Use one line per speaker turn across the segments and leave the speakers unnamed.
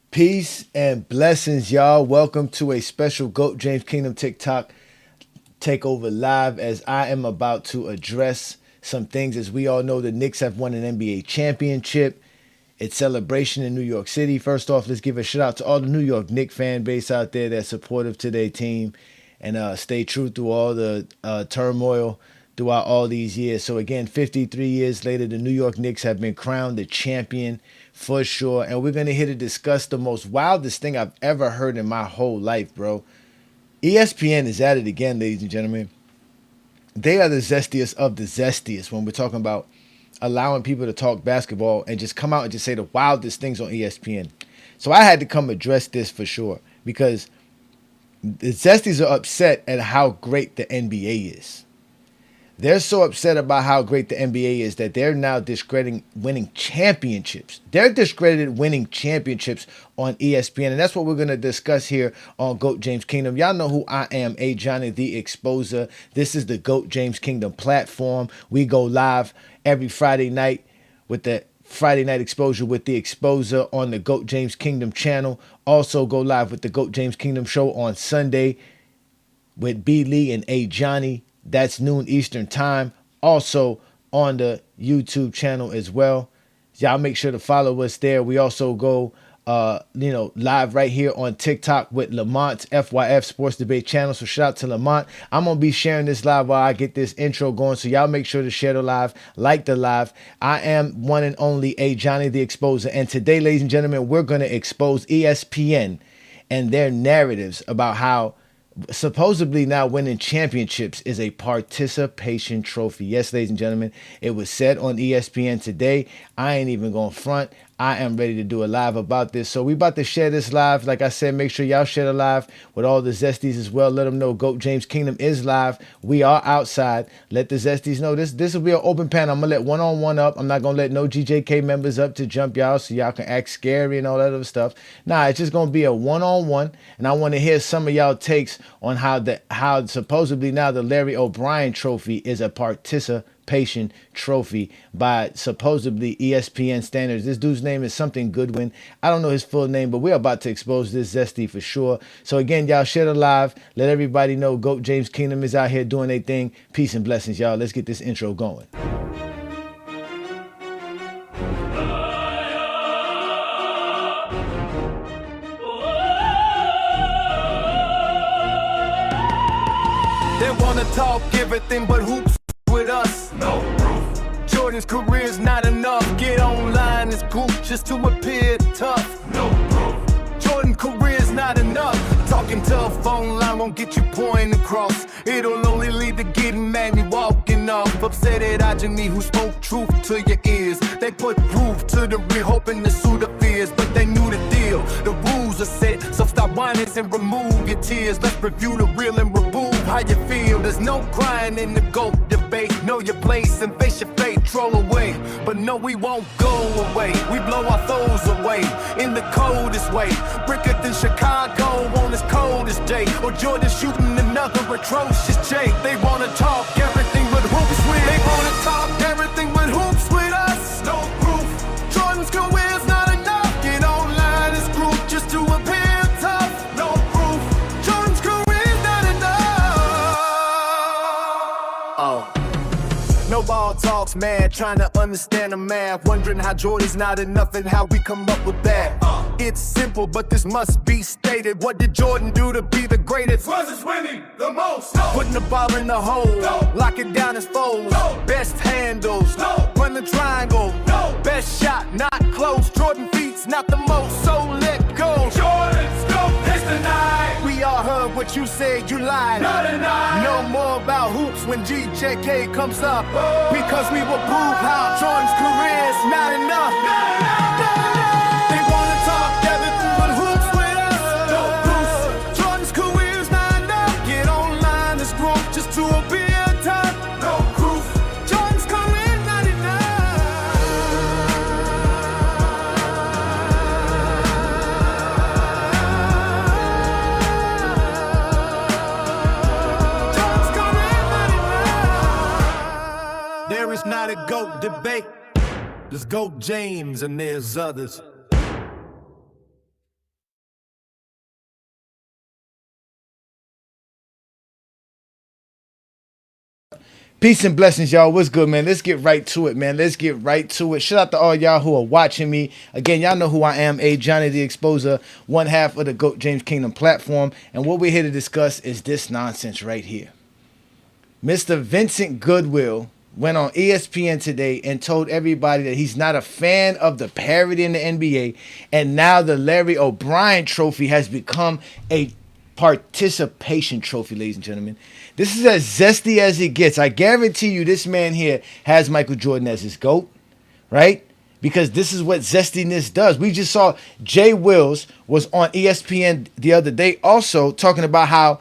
Peace and blessings, y'all. Welcome to a special GOAT James Kingdom TikTok takeover live as I am about to address some things. As we all know, the Knicks have won an NBA championship. It's celebration in New York City. First off, let's give a shout out to all the New York Knicks fan base out there that's supportive to their team and stay true through all the turmoil throughout all these years. So again, 53 years later, the New York Knicks have been crowned the champion for sure. And we're going to here to discuss the most wildest thing I've ever heard in my whole life, bro. ESPN is at it again, ladies and gentlemen. They are the zestiest of the zestiest when we're talking about allowing people to talk basketball and just come out and just say the wildest things on ESPN. So I had to come address this for sure because the zesties are upset at how great the NBA is. They're so upset about how great the NBA is that they're now discrediting winning championships. They're discredited winning championships on ESPN. And that's what we're going to discuss here on GOAT James Kingdom. Y'all know who I am, A. Johnny, the Exposer. This is the GOAT James Kingdom platform. We go live every Friday night with the Friday Night Exposure with the Exposer on the GOAT James Kingdom channel. Also go live with the GOAT James Kingdom show on Sunday with B. Lee and A. Johnny. That's noon Eastern time. Also on the YouTube channel as well. Y'all make sure to follow us there. We also go, live right here on TikTok with Lamont's FYF Sports Debate channel. So shout out to Lamont. I'm going to be sharing this live while I get this intro going. So y'all make sure to share the live, like the live. I am one and only A. Johnny the Exposer. And today, ladies and gentlemen, we're going to expose ESPN and their narratives about how supposedly now winning championships is a participation trophy. Yes, ladies and gentlemen, it was said on ESPN today. I ain't even going to front. I am ready to do a live about this. So we about to share this live. Like I said, make sure y'all share the live with all the Zesties as well. Let them know GOAT James Kingdom is live. We are outside. Let the Zesties know this will be an open panel. I'm going to let one-on-one up. I'm not going to let no GJK members up to jump y'all so y'all can act scary and all that other stuff. Nah, it's just going to be a one-on-one. And I want to hear some of y'all takes on how supposedly now the Larry O'Brien trophy is a participation trophy by supposedly ESPN standards. This dude's name is something Goodwin. I don't know his full name, but we're about to expose this zesty for sure. So again, y'all share the live. Let everybody know GOAT James Kingdom is out here doing their thing. Peace and blessings, y'all. Let's get this intro going.
They wanna talk everything but hoops with us. No proof. Jordan's career's not enough. Get online, it's cool just to appear tough. No proof. Jordan career's not enough. Talking tough online won't get you point across. It'll only lead to getting mad and walking off. Upset at Ajani who spoke truth to your ears. They put proof to the rear, hoping to soothe the fears, but they knew the deal. The rules are set, so stop whining and remove your tears. Let's review the real and remove how you feel. There's no crying in the GOAT debate. Know your place and face your fate, troll away. But no, we won't go away. We blow our foes away in the coldest way. Bricker than Chicago on this coldest day. Or Jordan shooting another atrocious J. They wanna talk everything but hoops with. They wanna talk everything but hoops with us. No proof. Jordan's career's not enough. Get online, this group just to appear tough. No proof. Jordan's career's not enough. Oh. No ball talks, man, trying to understand the math. Wondering how Jordan's not enough and how we come up with that. It's simple, but this must be stated. What did Jordan do to be the greatest?
Was winning the most. No.
Putting the ball in the hole.
No.
Lock it down as foes.
No.
Best handles.
No.
Run the triangle.
No.
Best shot, not close. Jordan feet's not the most, so let go.
Jordan's GOAT is denied.
We all heard what you said, you lied.
Not denied.
No more about hoops when GJK comes up. Because we will prove how Jordan's career's not enough. They wanna talk everything but hoops with us. No proof. Jordan's career's not enough. Get online, this group just to appear tough.
No proof.
Jordan's career's not enough. Jordan's career's not enough. There is not a GOAT debate. There's GOAT James and there's others.
Peace and blessings, y'all. What's good, man? Let's get right to it, man. Let's get right to it. Shout out to all y'all who are watching me. Again, y'all know who I am, A. Johnny the Exposer, one half of the GOAT James Kingdom platform. And what we're here to discuss is this nonsense right here. Mr. Vincent Goodwill went on ESPN today and told everybody that he's not a fan of the parity in the NBA. And now the Larry O'Brien trophy has become a participation trophy, ladies and gentlemen. This is as zesty as it gets. I guarantee you this man here has Michael Jordan as his GOAT, right? Because this is what zestiness does. We just saw Jay Wills was on ESPN the other day also talking about how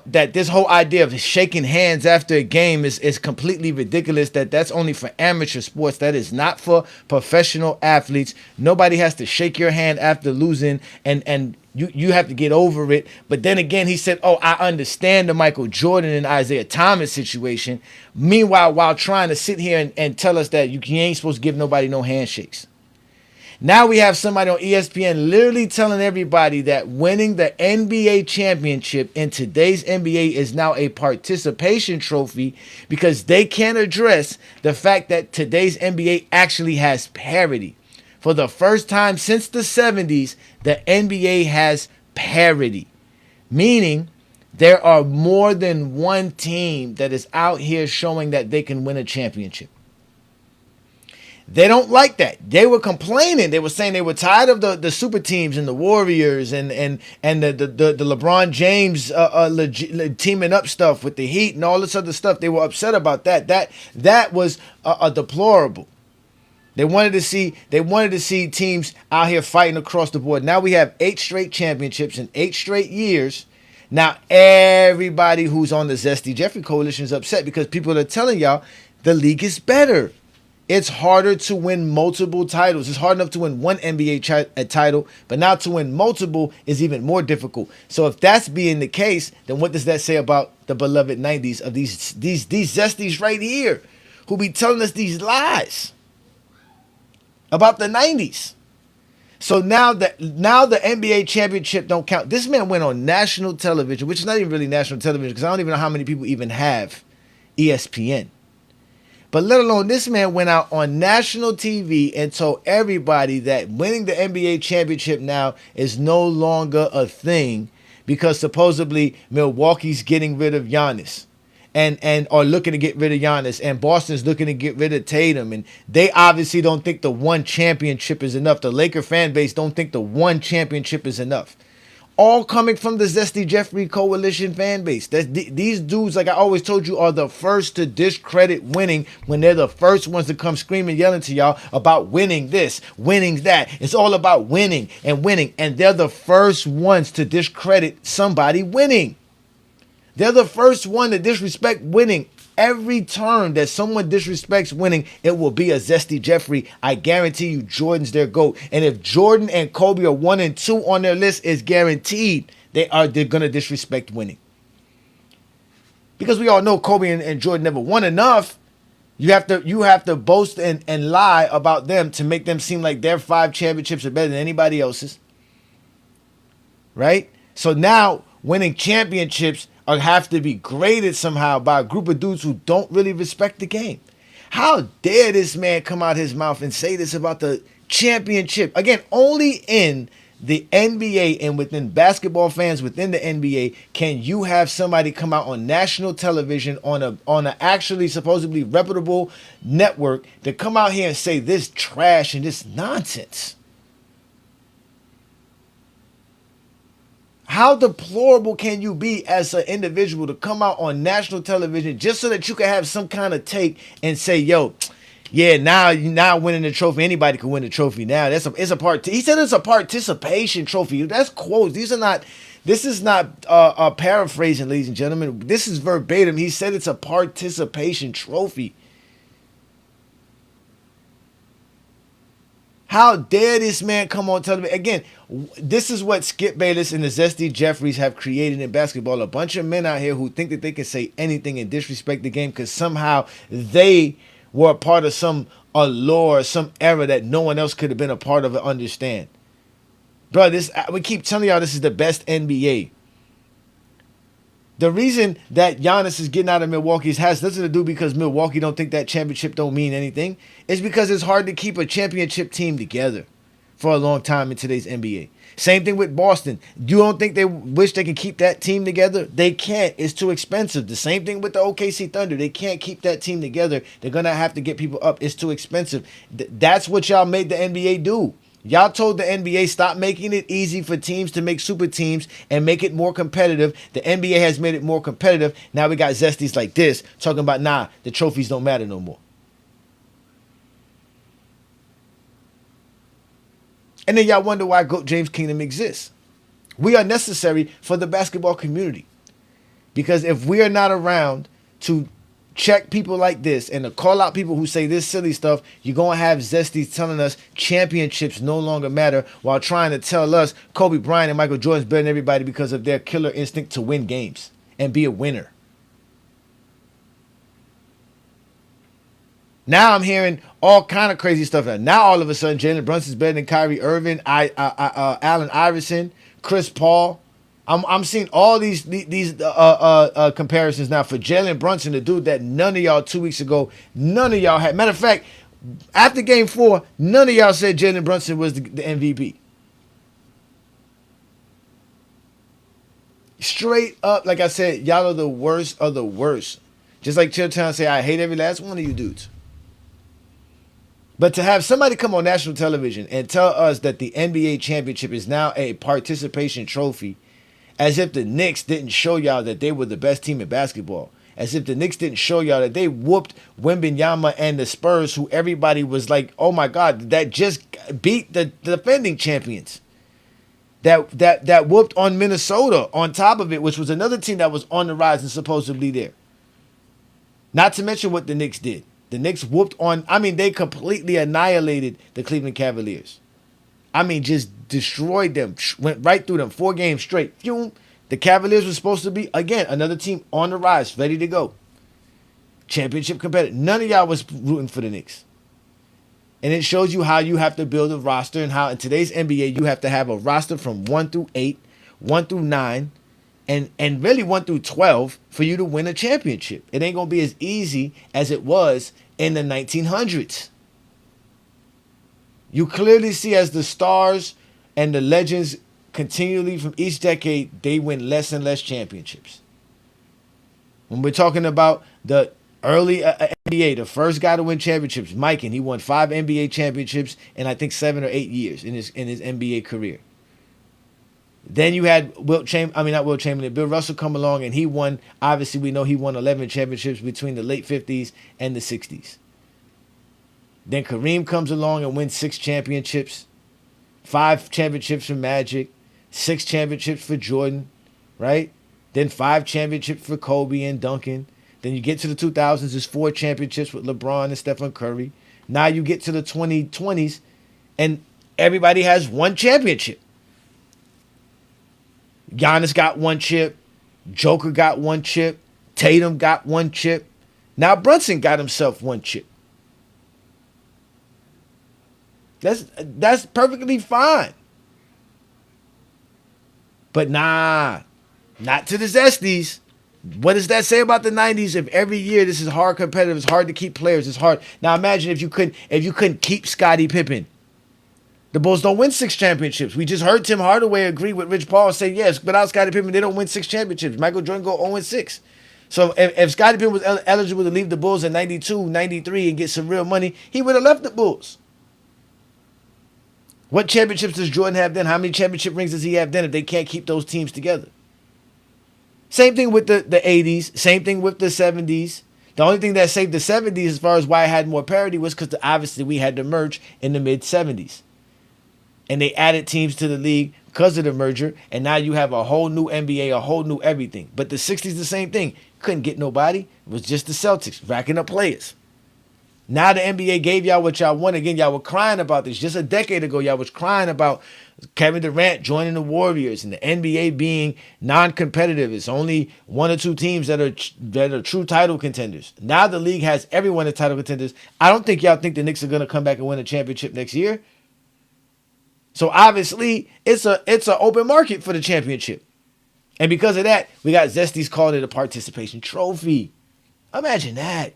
that this whole idea of shaking hands after a game is completely ridiculous, that's only for amateur sports. That is not for professional athletes. Nobody has to shake your hand after losing, and you have to get over it. But then again, he said, I understand the Michael Jordan and Isaiah Thomas situation. Meanwhile, while trying to sit here and tell us that you ain't supposed to give nobody no handshakes. Now we have somebody on ESPN literally telling everybody that winning the NBA championship in today's NBA is now a participation trophy because they can't address the fact that today's NBA actually has parity. For the first time since the 70s, the NBA has parity, meaning there are more than one team that is out here showing that they can win a championship. They don't like that. They were complaining. They were saying they were tired of the super teams and the Warriors and the LeBron James teaming up stuff with the Heat and all this other stuff. They were upset about that. That was deplorable. They wanted to see teams out here fighting across the board. Now we have 8 straight championships in 8 straight years. Now everybody who's on the Zesty Jeffrey Coalition is upset because people are telling y'all the league is better. It's harder to win multiple titles. It's hard enough to win one NBA title, but now to win multiple is even more difficult. So if that's being the case, then what does that say about the beloved 90s of these Zesties right here who be telling us these lies about the 90s? So now the NBA championship don't count. This man went on national television, which is not even really national television because I don't even know how many people even have ESPN. But let alone this man went out on national TV and told everybody that winning the NBA championship now is no longer a thing because supposedly Milwaukee's getting rid of Giannis and are looking to get rid of Giannis and Boston's looking to get rid of Tatum. And they obviously don't think the one championship is enough. The Laker fan base don't think the one championship is enough. All coming from the Zesty Jeffrey Coalition fan base. These dudes, like I always told you, are the first to discredit winning when they're the first ones to come screaming, yelling to y'all about winning this, winning that. It's all about winning. And they're the first ones to discredit somebody winning. They're the first one to disrespect winning. Every turn that someone disrespects winning, it will be a Zesty Jeffrey. I guarantee you Jordan's their GOAT. And if Jordan and Kobe are 1 and 2 on their list, it's guaranteed they're going to disrespect winning. Because we all know Kobe and Jordan never won enough. You have to boast and lie about them to make them seem like their 5 championships are better than anybody else's. Right? So now winning championships have to be graded somehow by a group of dudes who don't really respect the game. How dare this man come out his mouth and say this about the championship? Again, only in the NBA and within basketball fans within the NBA can you have somebody come out on national television on a actually supposedly reputable network to come out here and say this trash and this nonsense. How deplorable can you be as an individual to come out on national television just so that you can have some kind of take and say, yo, yeah, now winning the trophy, anybody can win the trophy now. He said it's a participation trophy. That's quotes. This is not paraphrasing, ladies and gentlemen. This is verbatim. He said it's a participation trophy. How dare this man come on television? Again, this is what Skip Bayless and the Zesty Jeffries have created in basketball. A bunch of men out here who think that they can say anything and disrespect the game because somehow they were a part of some allure, some era that no one else could have been a part of or understand. Bro, we keep telling y'all this is the best NBA. The reason that Giannis is getting out of Milwaukee has nothing to do because Milwaukee don't think that championship don't mean anything. It's because it's hard to keep a championship team together for a long time in today's NBA. Same thing with Boston. You don't think they wish they can keep that team together? They can't. It's too expensive. The same thing with the OKC Thunder. They can't keep that team together. They're going to have to get people up. It's too expensive. That's what y'all made the NBA do. Y'all told the NBA stop making it easy for teams to make super teams and make it more competitive. The NBA has made it more competitive. Now we got zesties like this talking about, nah, the trophies don't matter no more. And then y'all wonder why GOAT James Kingdom exists. We are necessary for the basketball community. Because if we are not around to check people like this and to call out people who say this silly stuff, you're going to have zesties telling us championships no longer matter while trying to tell us Kobe Bryant and Michael Jordan's better than everybody because of their killer instinct to win games and be a winner. Now I'm hearing all kind of crazy stuff. Now all of a sudden Jalen Brunson's better than Kyrie Irving, Allen Iverson, Chris Paul. I'm seeing all these comparisons now for Jalen Brunson, the dude that none of y'all 2 weeks ago, none of y'all had. Matter of fact, after Game 4, none of y'all said Jalen Brunson was the MVP. Straight up, like I said, y'all are the worst of the worst. Just like Chilltown say, I hate every last one of you dudes. But to have somebody come on national television and tell us that the NBA championship is now a participation trophy, as if the Knicks didn't show y'all that they were the best team in basketball. As if the Knicks didn't show y'all that they whooped Wembanyama and the Spurs, who everybody was like, oh my God, that just beat the defending champions. That whooped on Minnesota on top of it, which was another team that was on the rise and supposedly there. Not to mention what the Knicks did. The Knicks whooped on, they completely annihilated the Cleveland Cavaliers. Just destroyed them. Went right through them. 4 games straight. Phew. The Cavaliers were supposed to be, again, another team on the rise, ready to go. Championship competitor. None of y'all was rooting for the Knicks. And it shows you how you have to build a roster and how in today's NBA you have to have a roster from 1 through 8, 1 through 9, and really 1 through 12 for you to win a championship. It ain't going to be as easy as it was in the 1900s. You clearly see as the stars and the legends continually from each decade, they win less and less championships. When we're talking about the early NBA, the first guy to win championships, Mike, and he won 5 NBA championships in I think 7 or 8 years in his NBA career. Then you had Bill Russell come along and he won, obviously we know he won 11 championships between the late 50s and the 60s. Then Kareem comes along and wins 6 championships, 5 championships for Magic, 6 championships for Jordan, right? Then 5 championships for Kobe and Duncan. Then you get to the 2000s, there's 4 championships with LeBron and Stephen Curry. Now you get to the 2020s and everybody has 1 championship. Giannis got 1 chip. Joker got 1 chip. Tatum got 1 chip. Now Brunson got himself 1 chip. That's perfectly fine. But nah, not to the zesties. What does that say about the 90s? If every year this is hard competitive, it's hard to keep players, it's hard. Now imagine if you couldn't keep Scottie Pippen. The Bulls don't win 6 championships. We just heard Tim Hardaway agree with Rich Paul and say, yes, without Scottie Pippen, they don't win 6 championships. Michael Jordan go 0-6. So if Scottie Pippen was eligible to leave the Bulls in 92, 93 and get some real money, he would have left the Bulls. What championships does Jordan have then? How many championship rings does he have then if they can't keep those teams together? Same thing with the 80s. Same thing with the 70s. The only thing that saved the 70s as far as why it had more parity was because obviously we had to merge in the mid-70s. And they added teams to the league because of the merger. And now you have a whole new NBA, a whole new everything. But the 60s, the same thing. Couldn't get nobody. It was just the Celtics racking up players. Now the NBA gave y'all what y'all want. Again, y'all were crying about this. Just a decade ago, y'all was crying about Kevin Durant joining the Warriors and the NBA being non-competitive. It's only 1 or 2 teams that are true title contenders. Now the league has everyone as title contenders. I don't think y'all think the Knicks are going to come back and win a championship next year. So obviously, it's an open market for the championship. And because of that, we got Zesties calling it a participation trophy. Imagine that.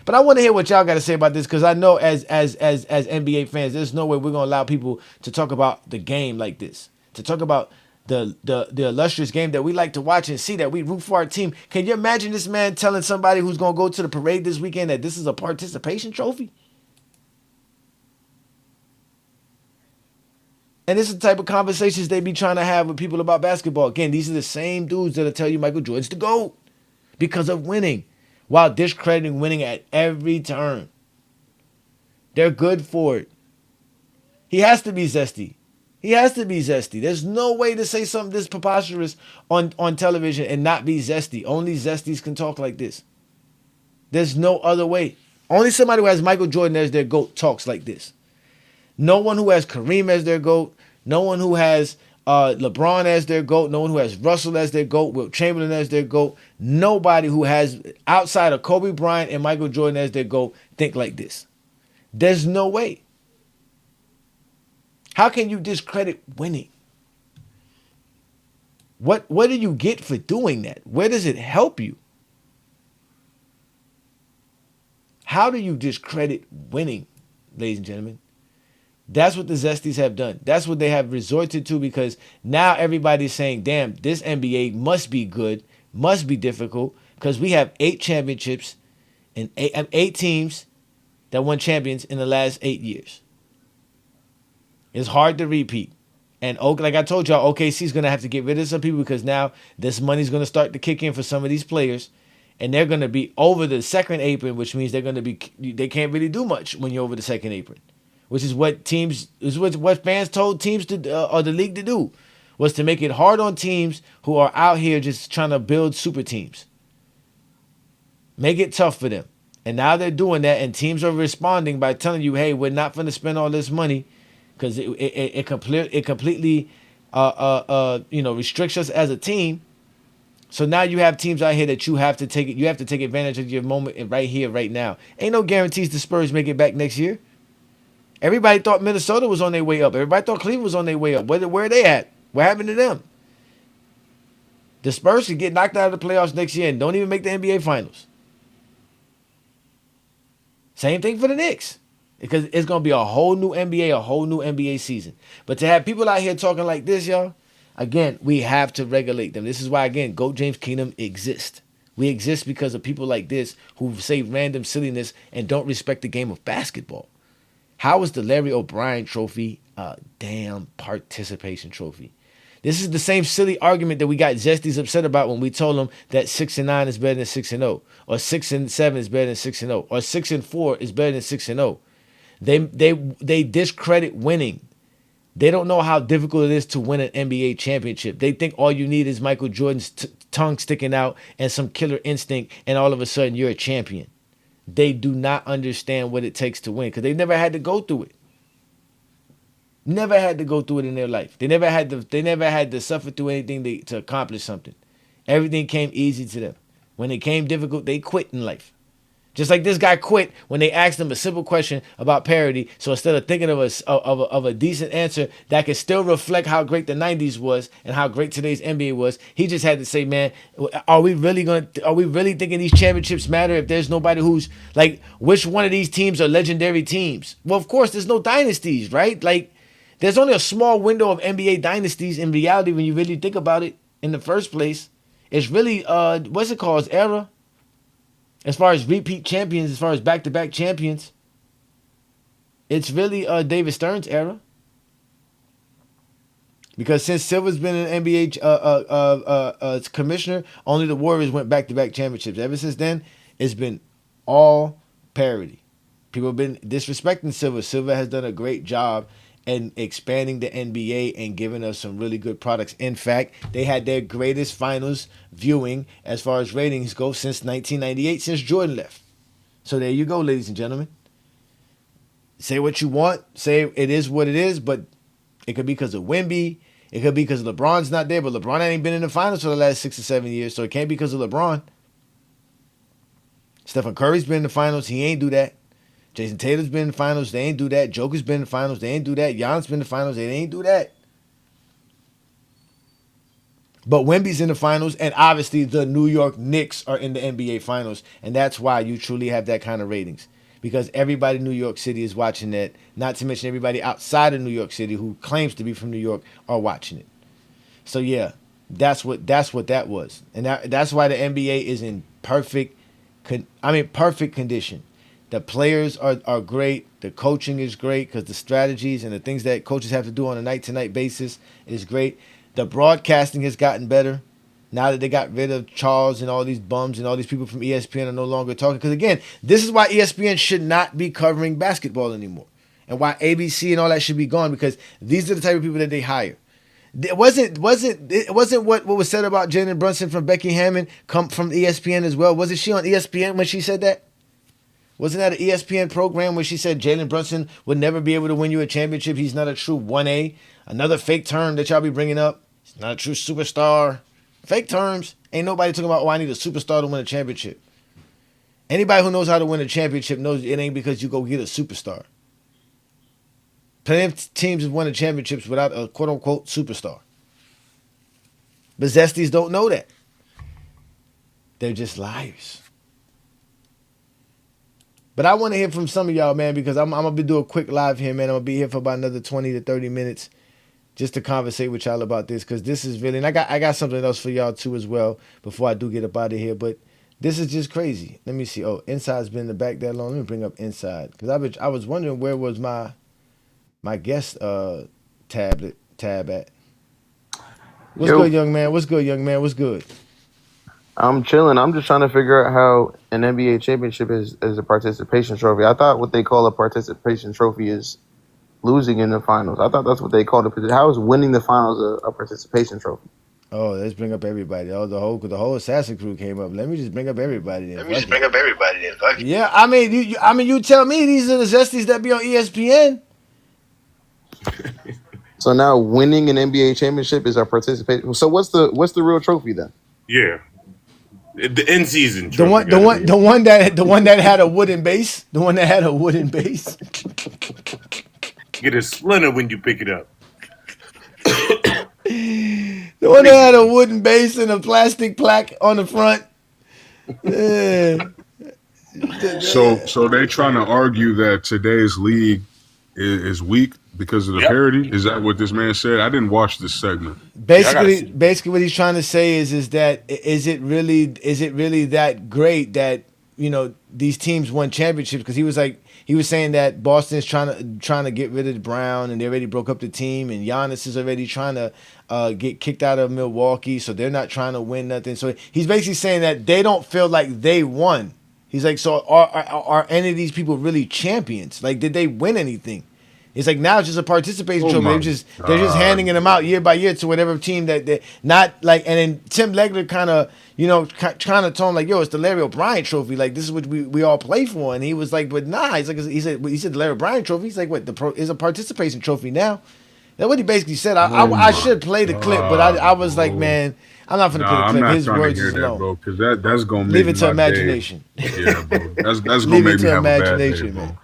But I want to hear what y'all got to say about this, because I know as NBA fans, there's no way we're gonna allow people to talk about the game like this, to talk about the illustrious game that we like to watch and see, that we root for our team. Can you imagine this man telling somebody who's gonna go to the parade this weekend that this is a participation trophy? And this is the type of conversations they be trying to have with people about basketball. Again, these are the same dudes that'll tell you Michael Jordan's the GOAT because of winning, while discrediting winning at every turn. They're good for it. He has to be zesty. He has to be zesty. There's no way to say something this preposterous on television and not be zesty. Only zesties can talk like this. There's no other way. Only somebody who has Michael Jordan as their GOAT talks like this. No one who has Kareem as their GOAT. No one who has LeBron as their GOAT. No one who has Russell as their GOAT. Wilt Chamberlain as their GOAT. Nobody who has, outside of Kobe Bryant and Michael Jordan as their GOAT, think like this. There's no way. How can you discredit winning? What do you get for doing that? Where does it help you? How do you discredit winning, ladies and gentlemen? That's what the Zesties have done. That's what they have resorted to, because now everybody's saying, damn, this NBA must be good, must be difficult, because we have 8 championships and 8 teams that won champions in the last 8 years. It's hard to repeat. And like I told y'all, OKC is going to have to get rid of some people, because now this money's going to start to kick in for some of these players. And they're going to be over the second apron, which means they can't really do much when you're over the second apron. Which is what fans told teams to or the league to do, was to make it hard on teams who are out here just trying to build super teams. Make it tough for them. And now they're doing that, and teams are responding by telling you, hey, we're not going to spend all this money, because it completely restricts us as a team. So now you have teams out here that you have to take advantage of your moment right here, right now. Ain't no guarantees the Spurs make it back next year. Everybody thought Minnesota was on their way up. Everybody thought Cleveland was on their way up. Where are they at? What happened to them? The Spurs could get knocked out of the playoffs next year and don't even make the NBA Finals. Same thing for the Knicks, because it's going to be a whole new NBA, a whole new NBA season. But to have people out here talking like this, y'all, again, we have to regulate them. This is why, again, GOAT James Keenum exists. We exist because of people like this who say random silliness and don't respect the game of basketball. How is the Larry O'Brien trophy a damn participation trophy? This is the same silly argument that we got Zesties upset about when we told them that 6-9 is better than 6-0, or 6-7 is better than 6-0, or 6-4 is better than 6-0. They discredit winning. They don't know how difficult it is to win an NBA championship. They think all you need is Michael Jordan's tongue sticking out and some killer instinct, and all of a sudden you're a champion. They do not understand what it takes to win, because they never had to go through it. Never had to go through it in their life. They never had to suffer through anything to accomplish something. Everything came easy to them. When it came difficult, they quit in life. Just like this guy quit when they asked him a simple question about parody. So instead of thinking of a decent answer that could still reflect how great the 90s was and how great today's NBA was, he just had to say, man, are we really thinking these championships matter if there's nobody who's like, which one of these teams are legendary teams? Well, of course, there's no dynasties, right? Like, there's only a small window of NBA dynasties in reality when you really think about it in the first place. It's really, what's it called? Era. As far as repeat champions, as far as back-to-back champions, it's really David Stern's era. Because since Silver's been an NBA commissioner, only the Warriors went back-to-back championships. Ever since then, it's been all parity. People have been disrespecting Silver. Silver has done a great job in expanding the NBA and giving us some really good products. In fact, they had their greatest finals viewing as far as ratings go since 1998, since Jordan left. So there you go, ladies and gentlemen. Say what you want. Say it is what it is, but it could be because of Wemby. It could be because LeBron's not there, but LeBron ain't been in the finals for the last 6 or 7 years, so it can't be because of LeBron. Stephen Curry's been in the finals. He ain't do that. Jason Tatum's been in the finals. They ain't do that. Joker's been in the finals. They ain't do that. Giannis been in the finals. They ain't do that. But Wemby's in the finals, and obviously the New York Knicks are in the NBA finals, and that's why you truly have that kind of ratings. Because everybody in New York City is watching that, not to mention everybody outside of New York City who claims to be from New York are watching it. So yeah, that's what that was. And that's why the NBA is in perfect condition. The players are great. The coaching is great because the strategies and the things that coaches have to do on a night-to-night basis is great. The broadcasting has gotten better now that they got rid of Charles and all these bums and all these people from ESPN are no longer talking. Because again, this is why ESPN should not be covering basketball anymore, and why ABC and all that should be gone, because these are the type of people that they hire. It wasn't what was said about Jalen Brunson from Becky Hammond come from ESPN as well? Wasn't she on ESPN when she said that? Wasn't that an ESPN program where she said Jalen Brunson would never be able to win you a championship? He's not a true 1A. Another fake term that y'all be bringing up. He's not a true superstar. Fake terms. Ain't nobody talking about, I need a superstar to win a championship. Anybody who knows how to win a championship knows it ain't because you go get a superstar. Plenty of teams have won the championships without a quote-unquote superstar. But Zesties don't know that. They're just liars. But I want to hear from some of y'all, man, because I'm going to be doing a quick live here, man. I'm going to be here for about another 20 to 30 minutes just to conversate with y'all about this, because this is really, and I got something else for y'all too as well before I do get up out of here, but this is just crazy. Let me see. Oh, Inside's been in the back that long. Let me bring up Inside, because I was wondering where was my guest tab at. What's good, young man? What's good, young man? What's good?
I'm chilling. I'm just trying to figure out how an NBA championship is a participation trophy. I thought what they call a participation trophy is losing in the finals. I thought that's what they called it. How is winning the finals a participation trophy?
Oh, let's bring up everybody. Oh, the whole assassin crew came up. Let me just bring up everybody then. Yeah, I mean, you tell me these are the Zesties that be on ESPN.
So now winning an NBA championship is our participation. So what's the real trophy then?
Yeah. The end season.
The one that had a wooden base. The one that had a wooden base.
Get a splinter when you pick it up.
The one that had a wooden base and a plastic plaque on the front. Yeah.
So they trying to argue that today's league is weak because of the parity? Is that what this man said? I didn't watch this segment.
Basically what he's trying to say is that is it really that great that, you know, these teams won championships? Because he was saying that Boston's trying to get rid of Brown, and they already broke up the team, and Giannis is already trying to get kicked out of Milwaukee, so they're not trying to win nothing. So he's basically saying that they don't feel like they won. He's like, so are any of these people really champions? Like, did they win anything? It's like now it's just a participation trophy. They're just handing them out year by year to whatever team that they not like. And then Tim Legler kind of told him like, yo, it's the Larry O'Brien trophy. Like, this is what we all play for. And he was like, but nah. He said the Larry O'Brien trophy. He's like, what, is a participation trophy now? That's what he basically said. I should play the clip, but I was like, man, I'm not gonna play the clip. His words is alone.
Bro, because that's gonna
leave it to imagination.
Yeah, bro. That's gonna make me have a bad day, bro.
Man.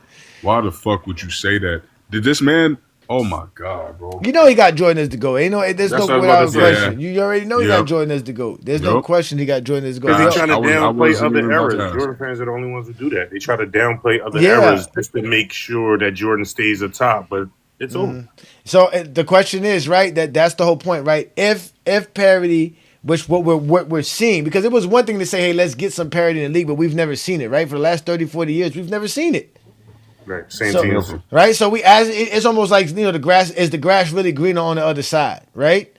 Why the fuck would you say that? Did this man? Oh my God, bro!
You know he got Jordan as the GOAT. There's no without question. You already know he got Jordan as the GOAT. There's no question he got Jordan as the GOAT.
They're trying to downplay other eras. Jordan fans are the only ones who do that. They try to downplay other eras just to make sure that Jordan stays atop. But it's over.
So the question is, right? That's the whole point, right? If parity, which what we're seeing, because it was one thing to say, hey, let's get some parity in the league, but we've never seen it, right? For the last 30, 40 years, we've never seen it.
Right, same team.
Right, so it's almost like, you know, the grass really greener on the other side, right?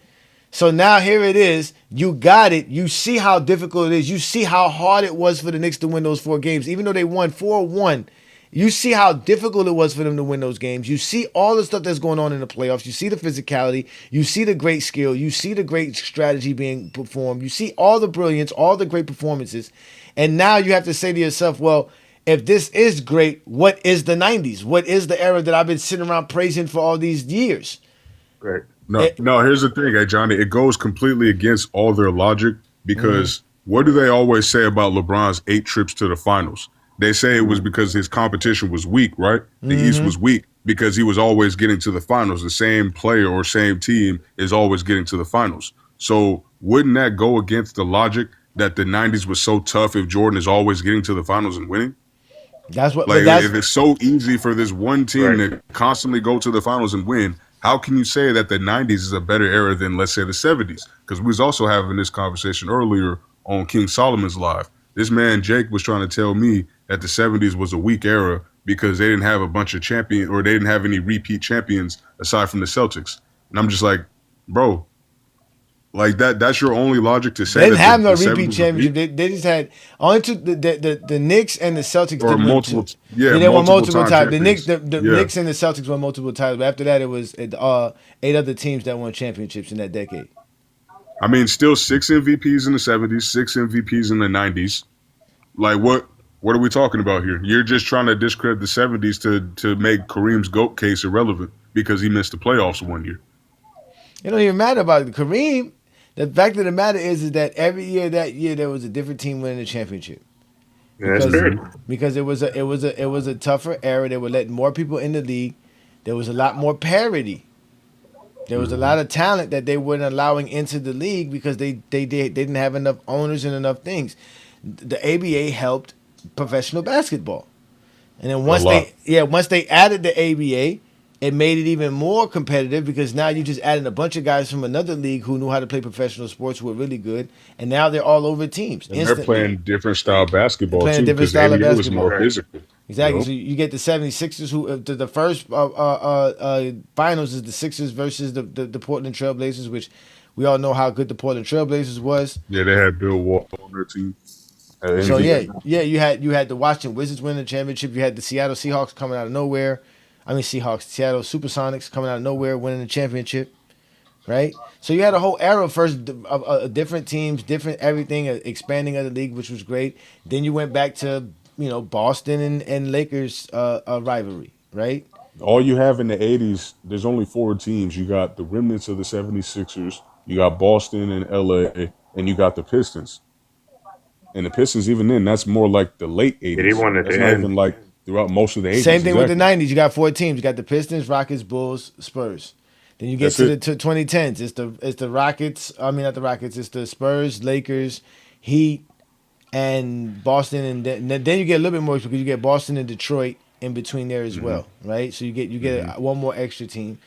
So now here it is. You got it. You see how difficult it is. You see how hard it was for the Knicks to win those 4 games, even though they won 4-1. You see how difficult it was for them to win those games. You see all the stuff that's going on in the playoffs. You see the physicality. You see the great skill. You see the great strategy being performed. You see all the brilliance, all the great performances, and now you have to say to yourself, well, if this is great, what is the 90s? What is the era that I've been sitting around praising for all these years?
Right.
No, here's the thing, hey, Johnny. It goes completely against all their logic because what do they always say about LeBron's 8 trips to the finals? They say it was because his competition was weak, right? The East was weak because he was always getting to the finals. The same player or same team is always getting to the finals. So wouldn't that go against the logic that the 90s was so tough if Jordan is always getting to the finals and winning?
That's what.
Like,
But that's
if it's so easy for this one team to constantly go to the finals and win, how can you say that the 90s is a better era than, let's say, the 70s? Because we was also having this conversation earlier on King Solomon's Live. This man, Jake, was trying to tell me that the 70s was a weak era because they didn't have a bunch of champions, or they didn't have any repeat champions aside from the Celtics. And I'm just like, bro, like that's your only logic to say
they didn't
that
have no
the
repeat
70s
championship. They just had only two. The Knicks and the Celtics
or
did win
multiple,
two.
yeah,
They won multiple
time
titles. The
champions.
Knicks and the Celtics won multiple titles. But after that, it was 8 other teams that won championships in that decade.
I mean, still 6 MVPs in the 70s, 6 MVPs in the 90s. Like, what are we talking about here? You're just trying to discredit the 70s to make Kareem's GOAT case irrelevant because he missed the playoffs one year.
It don't even matter about it. Kareem. The fact of the matter is that every year that year there was a different team winning the championship.
Yeah, that's fair.
Because it was a tougher era. They were letting more people in the league. There was a lot more parity. There was a lot of talent that they weren't allowing into the league because they didn't have enough owners and enough things. The ABA helped professional basketball, and then once they added the ABA, it made it even more competitive because now you just added a bunch of guys from another league who knew how to play professional sports who were really good, and now they're all over teams.
And they're playing different style basketball
playing
too,
different
because
style of
NBA was
basketball.
more physical.
Exactly.
You know?
So you get the 76ers who the first finals is the Sixers versus the Portland Trailblazers, which we all know how good the Portland Trailblazers was.
Yeah, they had Bill Walton on their team.
So you had the Washington Wizards winning the championship. You had the Seattle Seahawks coming out of nowhere. Seattle Supersonics coming out of nowhere winning the championship, right? So you had a whole era first of different teams, different everything, expanding of the league, which was great. Then you went back to Boston and Lakers rivalry, right?
All you have in the 80s, there's only 4 teams. You got the remnants of the 76ers, you got Boston and LA, and you got the Pistons. And the Pistons, even then, that's more like the late 80s.
Yeah, they won at
that's
the
not
end.
even like throughout most of the 80s.
Same thing with the 90s. You got 4 teams. You got the Pistons, Rockets, Bulls, Spurs. Then you get to 2010s. It's the Rockets. I mean, not the Rockets. It's the Spurs, Lakers, Heat, and Boston. And then you get a little bit more because you get Boston and Detroit in between there as well, right? So you get one more extra team.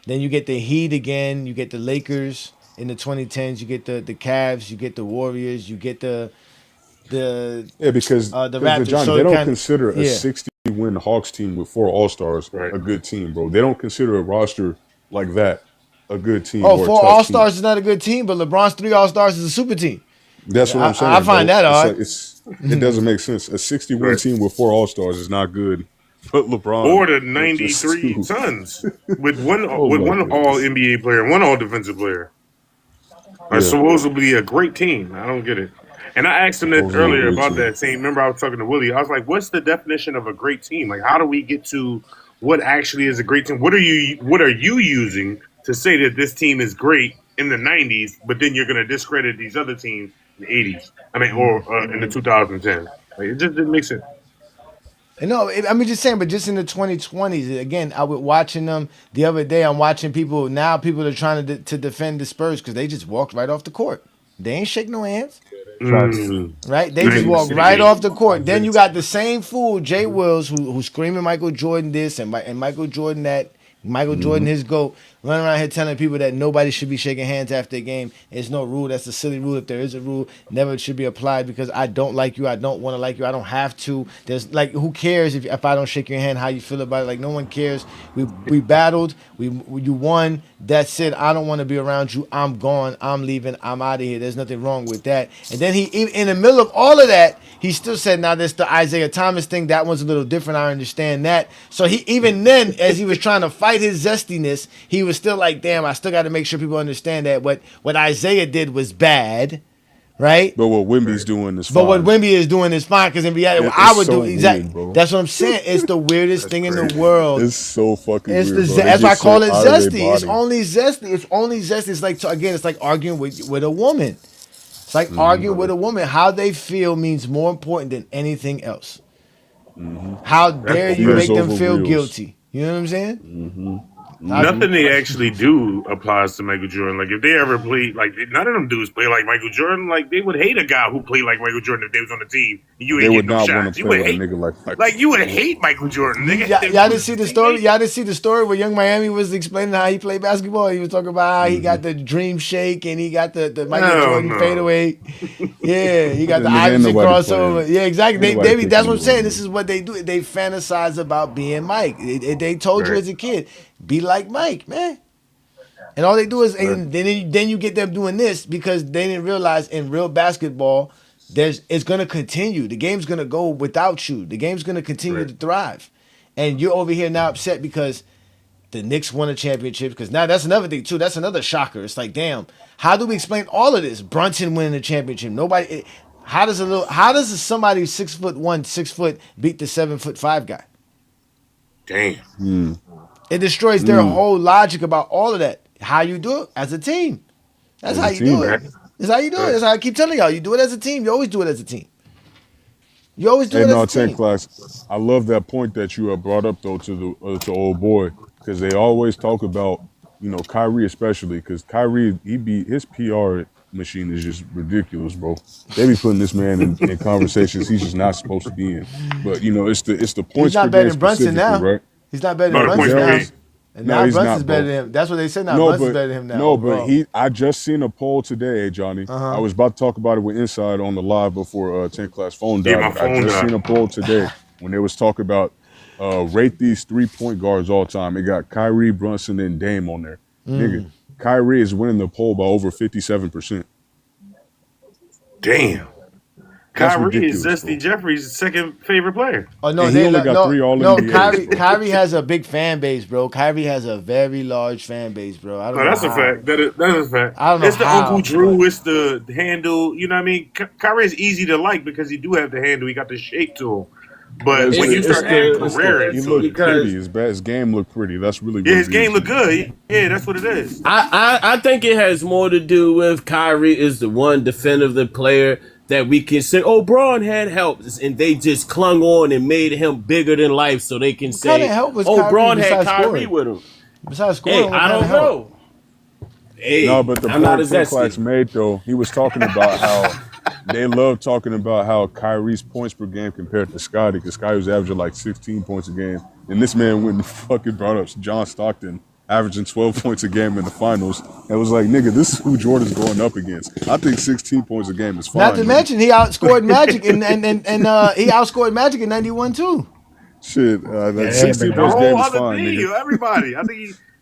Then you get the Heat again. You get the Lakers in the 2010s. You get the Cavs. You get the Warriors. You get the
because
the Raptors.
John,
So
they don't consider a 60-win Hawks team with 4 All-Stars
Right.
a good team, bro. They don't consider a roster like that a good team.
Oh,
or a
4
tough
All-Stars
team.
is not a good team, but LeBron's 3 All-Stars is a super team.
That's what I'm saying.
I find that odd.
It doesn't make sense. A 60-win team with 4 All-Stars is not good. But LeBron
Or the '93 Suns with one All NBA player, and 1 All Defensive player. Are supposedly a great team. I don't get it. And I asked him that earlier about that same. Remember, I was talking to Willie. I was like, "What's the definition of a great team? Like, how do we get to what actually is a great team? What are you using to say that this team is great in the '90s, but then you're going to discredit these other teams in the '80s? I mean, or in the 2010s? Like, it just didn't make sense."
No, I'm just saying, but just in the 2020s, again, I was watching them the other day. I'm watching people now. People are trying to defend the Spurs because they just walked right off the court. They ain't shake no hands, right? They just walked right off the court. Then you got the same fool, Jay Wills, who's screaming Michael Jordan this and Michael Jordan that. Michael Jordan, his GOAT, running around here telling people that nobody should be shaking hands after a game. There's no rule. That's a silly rule. If there is a rule, never should be applied because I don't like you. I don't want to like you. I don't have to. There's like, who cares if I don't shake your hand, how you feel about it? Like, no one cares. We battled. You won. That's it. I don't want to be around you. I'm gone. I'm leaving. I'm out of here. There's nothing wrong with that. And then he, in the middle of all of that, he still said, now this the Isaiah Thomas thing. That one's a little different. I understand that. So he, even then, as he was trying to fight his zestiness, he was still like, damn, I still got to make sure people understand that what Isaiah did was bad, right?
But what Wemby's doing is fine.
But what Wemby is doing is fine because in reality, what I would
so
do exactly.
weird,
That's what I'm saying. It's the weirdest thing in the world.
It's so fucking weird.
That's why I call it zesty. It's only zesty. It's only zesty. It's like, again, it's like arguing with a woman. It's like arguing with a woman. How they feel means more important than anything else. How dare you make them feel guilty? You know what I'm saying?
Nothing they actually do applies to Michael Jordan. Like if they ever played, like none of them dudes play like Michael Jordan. Like they would hate a guy who played like Michael Jordan if they was on the team. You
They
ain't
would
getting no
not want
shots.
to
You
play
would
with a
hate,
nigga
like you would hate Michael Jordan. Nigga.
Y'all didn't see the story? Y'all didn't see the story where Young Miami was explaining how he played basketball? He was talking about how he got the dream shake and he got the Michael Jordan fadeaway. Yeah, he got the Iverson crossover. Yeah, exactly. That's what I'm saying. This is what they do. They fantasize about being Mike. They told you as a kid, be like Mike, man. And all they do is, and then you get them doing this because they didn't realize in real basketball, it's gonna continue. The game's gonna go without you. The game's gonna continue to thrive, and you're over here now upset because the Knicks won a championship. Because now that's another thing too. That's another shocker. It's like, damn, how do we explain all of this? Brunson winning the championship. Nobody. How does somebody 6'1", 6 foot beat the 7'5" guy?
Damn.
It destroys their whole logic about all of that. How you do it as a team. That's how you do it. That's how you do it. That's how I keep telling y'all. You do it as a team. You always do it as a team. You always do it as a team.
Class. I love that point that you brought up though to the to old boy because they always talk about Kyrie especially because Kyrie his PR machine is just ridiculous, bro. They be putting this man in conversations he's just not supposed to be in. But it's the points.
He's not better than Brunson now.
Right?
He's not better than Brunson now. And now Brunson's better than him. That's what they say now. Brunson's better than him now.
No, but I just seen a poll today, Johnny. I was about to talk about it with Inside on the live before 10 class phone died. I just seen a poll today when they was talking about rate these 3-point guards all time. It got Kyrie, Brunson, and Dame on there. Nigga, Kyrie is winning the poll by over 57%.
Damn. Kyrie is Zesty Jeffrey's second favorite player.
Oh no,
he only got 3 All-NBAs.
Kyrie has a big fan base, bro. Kyrie has a very large fan base, bro. I don't know
that's
how.
a fact. That is a fact.
I don't know
it's the
how,
Uncle Drew. It's the handle. You know what I mean? Kyrie is easy to like because he do have the handle. He got the shape to him. But when you start adding career,
he looked pretty. His game looked pretty. That's really
his game looked good. Yeah, that's what it is.
I think it has more to do with Kyrie is the one definitive player that we can say, oh, Braun had help, and they just clung on and made him bigger than life, so they can say, oh, Braun had Kyrie with him.
Besides scoring,
I don't know. Hey,
no, but the point Clax made though, he was talking about how they love talking about how Kyrie's points per game compared to Scotty, because Scotty was averaging like 16 points a game, and this man went and fucking brought up John Stockton averaging 12 points a game in the finals. And it was like, nigga, this is who Jordan's going up against. I think 16 points a game is fine.
Not to mention he outscored Magic and he outscored Magic in 91 too.
Shit, 16 points a game is fine, nigga.
Everybody.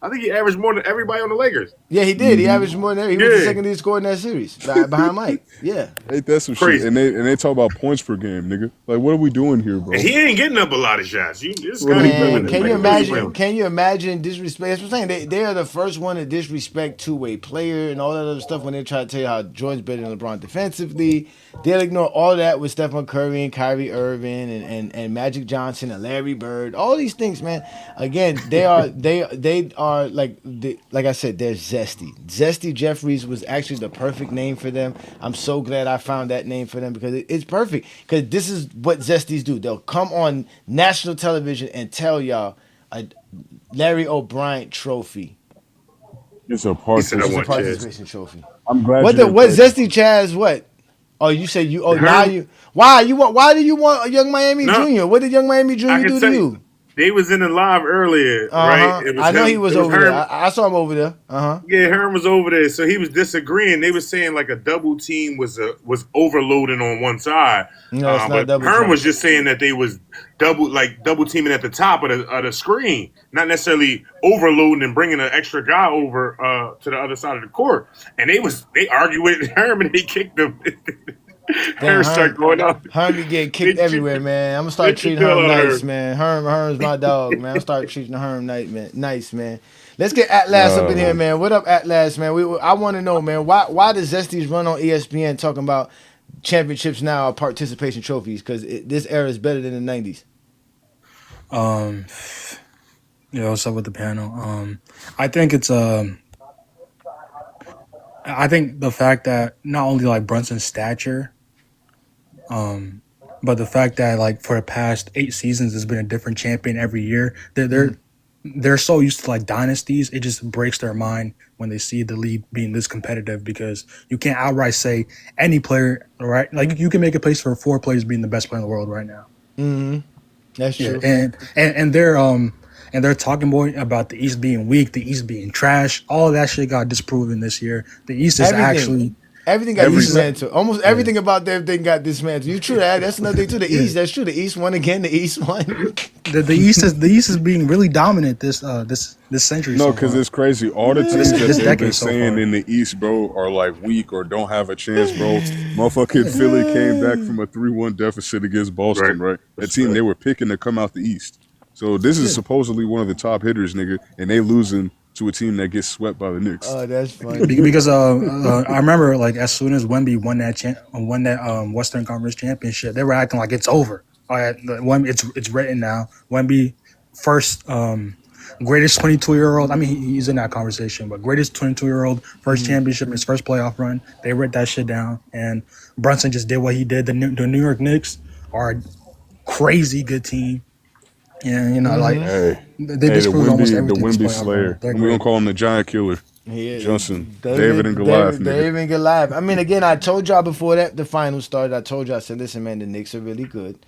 I think he averaged more than everybody on the Lakers.
Yeah, he did. He averaged more than everybody. He was the second leading scorer in that series behind Mike. Yeah.
Ain't that some crazy shit? And they talk about points per game, nigga. Like, what are we doing here, bro?
And he ain't getting up a lot of shots. Can
you imagine disrespect? That's what I'm saying. They are the first one to disrespect two-way player and all that other stuff when they try to tell you how Jordan's better than LeBron defensively. They'll ignore all that with Stephen Curry and Kyrie Irving and Magic Johnson and Larry Bird. All these things, man. Again, they are like I said, they're zesty. Zesty Jeffries was actually the perfect name for them. I'm so glad I found that name for them because it's perfect. Because this is what zesties do. They'll come on national television and tell y'all a Larry O'Brien trophy.
It's a participation
trophy.
I'm glad.
What Zesty Chaz? What? Oh, you say you. Oh, now you. Why you want? Why do you want a Young Miami Jr.? What did Young Miami Jr. do to you?
They was in the live earlier, right?
I know he was over there. I saw him over there.
Yeah, Herm was over there, so he was disagreeing. They were saying like a double team was overloading on one side.
No, it's not double.
Herm was just saying that they was double teaming at the top of the screen, not necessarily overloading and bringing an extra guy over to the other side of the court. And they argued with Herm and he kicked them. Herm started going up.
Herm be getting kicked everywhere, man. I'm gonna start treating Herm nice, man. Herm's my dog, man. I'm start treating Herm nice, man. Let's get Atlas up in here, man. What up, Atlas, man? I want to know, man. Why does Zesties run on ESPN talking about championships now, participation trophies? Because this era is better than the '90s.
What's up with the panel? I think it's I think the fact that not only like Brunson's stature, but the fact that like for the past 8 seasons there's been a different champion every year. they're so used to like dynasties, it just breaks their mind when they see the league being this competitive because you can't outright say any player, right? Like you can make a case for 4 players being the best player in the world right now.
That's true.
And they're talking more about the East being weak, the East being trash. All of that shit got disproven this year. The East is actually
everything got dismantled. Almost everything about everything got dismantled. You true that? That's another thing too. The East, that's true. The East won again. The East won.
the East is being really dominant this century.
No, because it's crazy. All the teams that they've been
so
saying
far
in the East, bro, are like weak or don't have a chance, bro. Motherfucking Philly came back from a 3-1 deficit against Boston, right? A team they were picking to come out the East. So this is supposedly one of the top hitters, nigga, and they losing to a team that gets swept by the Knicks.
Oh, that's funny.
Because I remember like as soon as Wemby won that Western Conference championship, they were acting like it's over. It's written now. Wemby first greatest 22-year-old. I mean, he's in that conversation, but greatest 22-year-old first championship, his first playoff run. They wrote that shit down, and Brunson just did what he did. The New York Knicks are a crazy good team. And they disproved almost everything.
The Wemby Slayer. We're gonna call him the Giant Killer. Johnson, David and Goliath.
David and Goliath. I mean, again, I told y'all before that the finals started. I told y'all, I said, listen, man, the Knicks are really good.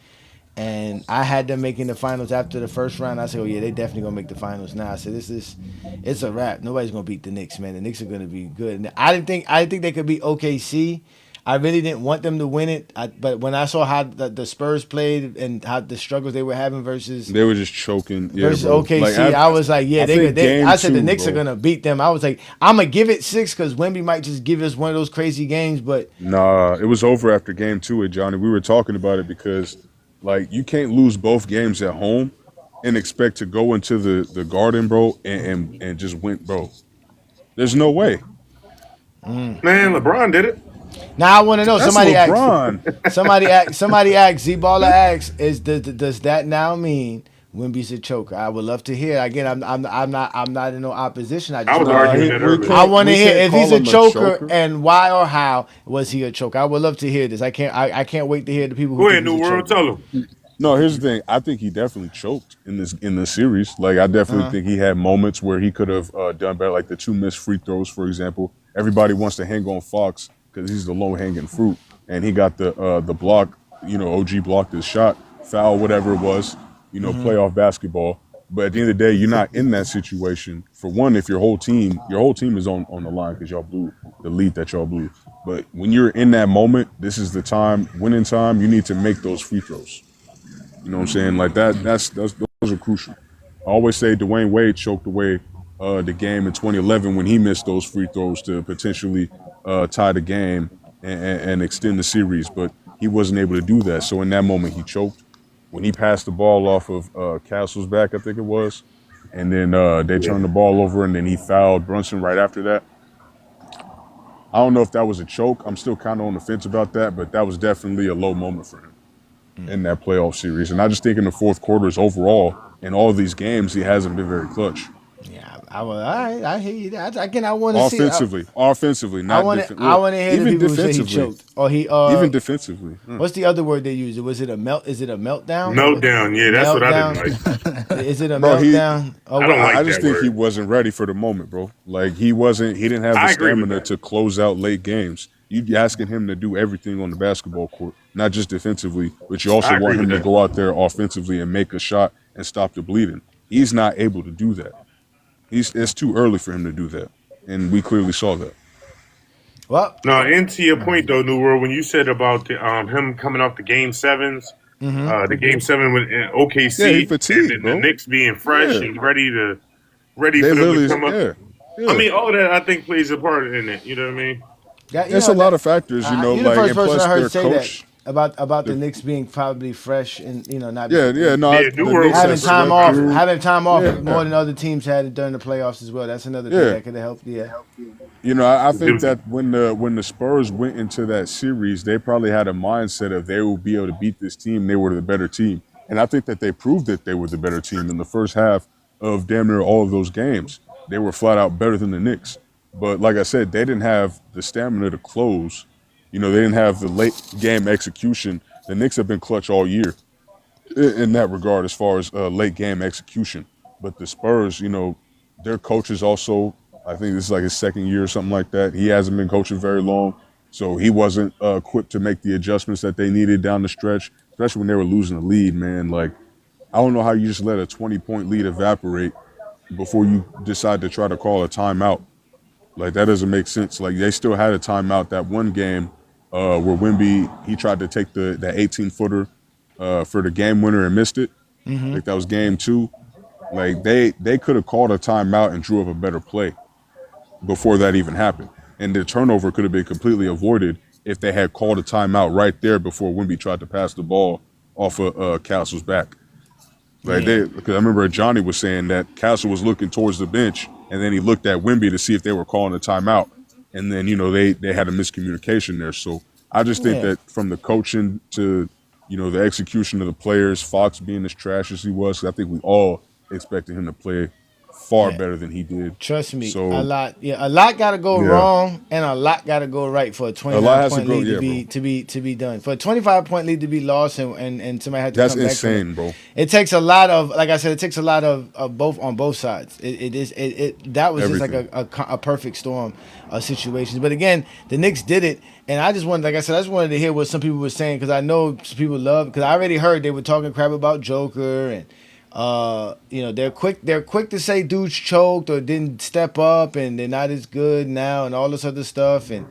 And I had them making the finals after the first round. I said, oh, yeah, they definitely going to make the finals now. I said, it's a wrap. Nobody's going to beat the Knicks, man. The Knicks are going to be good. And I didn't think they could beat OKC. I really didn't want them to win it. But when I saw how the Spurs played and how the struggles they were having versus...
They were just choking.
Versus OKC, I was like, yeah, I said the Knicks are going to beat them. I was like, I'm going to give it 6 because Wemby might just give us one of those crazy games. But
nah, it was over after game 2 with Johnny. We were talking about it because... like, you can't lose both games at home and expect to go into the Garden, bro, and just win, bro. There's no way.
Man, LeBron did it.
Now I want to know.
That's
Somebody
LeBron.
asked. Somebody asked. Z-Baller asks, does that now mean Wemby's a choker? I would love to hear. Again, I'm not in no opposition.
I was arguing that earlier.
I want to hear if he's a choker and why or how was he a choker. I would love to hear this. I can't wait to hear the people who
go ahead, New World, tell him.
No, here's the thing. I think he definitely choked in this series. Like, I definitely think he had moments where he could have done better, like the 2 missed free throws, for example. Everybody wants to hang on Fox because he's the low-hanging fruit, and he got the block. OG blocked his shot, foul, whatever it was. Playoff basketball. But at the end of the day, you're not in that situation. For one, if your whole team is on the line because y'all blew the lead that y'all blew. But when you're in that moment, this is the time, winning time. You need to make those free throws. You know what I'm saying? Like those are crucial. I always say Dwayne Wade choked away the game in 2011 when he missed those free throws to potentially tie the game and extend the series, but he wasn't able to do that. So in that moment, he choked. When he passed the ball off of Castle's back, I think it was, and then they turned the ball over, and then he fouled Brunson right after that. I don't know if that was a choke. I'm still kind of on the fence about that, but that was definitely a low moment for him in that playoff series. And I just think in the fourth quarters overall, in all of these games, he hasn't been very clutch.
Yeah, I hear you. Again, I want to see
offensively, not defensively.
I want to hear the people who say he choked or he
even defensively.
What's the other word they use? Was it a melt? Is it a meltdown?
Meltdown. Yeah, that's what I didn't like.
Is it a meltdown?
I just think he wasn't ready for the moment, bro. Like he didn't have the stamina to close out late games. You'd asking him to do everything on the basketball court, not just defensively, but you also want him to go out there offensively and make a shot and stop the bleeding. He's not able to do that. It's too early for him to do that, and we clearly saw that.
Well,
no, and to your point though, New World, when you said about him coming off the game 7s, the game 7 with OKC,
fatigued,
and the Knicks being fresh and ready for them to come up. I mean, all that I think plays a part in it. You know what I mean?
There's a lot of factors,
you're the
like,
first
and
person
plus
I heard
their
say
coach.
that about the Knicks being probably fresh and not
having
time off more than other teams had it during the playoffs as well. That's another thing that could have helped. Yeah,
I think that when the Spurs went into that series, they probably had a mindset of they will be able to beat this team. They were the better team, and I think that they proved that they were the better team in the first half of damn near all of those games. They were flat out better than the Knicks. But like I said, they didn't have the stamina to close. They didn't have the late game execution. The Knicks have been clutch all year in that regard as far as late game execution. But the Spurs, their coaches also. I think this is like his second year or something like that. He hasn't been coaching very long, so he wasn't equipped to make the adjustments that they needed down the stretch, especially when they were losing the lead. Man, like I don't know how you just let a 20-point lead evaporate before you decide to try to call a timeout. Like that doesn't make sense. Like they still had a timeout that one game where Wemby he tried to take that 18-footer for the game winner and missed it.
Mm-hmm.
Like that was game 2. Like they could have called a timeout and drew up a better play before that even happened. And the turnover could have been completely avoided if they had called a timeout right there before Wemby tried to pass the ball off of Castle's back. Like because I remember Johnny was saying that Castle was looking towards the bench and then he looked at Wemby to see if they were calling a timeout. And then, they had a miscommunication there. So I just think that from the coaching to, the execution of the players, Fox being as trash as he was, I think we all expected him to play far better than he did.
Trust me,
so,
a lot got to go wrong and a lot got to go right for a 29-point lead to be done. For a 25-point lead to be lost and somebody had to come back.
That's insane, bro.
It takes a lot of, like I said, it takes a lot of both on both sides. That was
Everything.
just like a perfect storm of situations. But again, the Knicks did it, and I just wanted, like I said, to hear what some people were saying because I know some people love, because I already heard they were talking crap about Joker and. They're quick to say dudes choked or didn't step up and they're not as good now and all this other stuff. And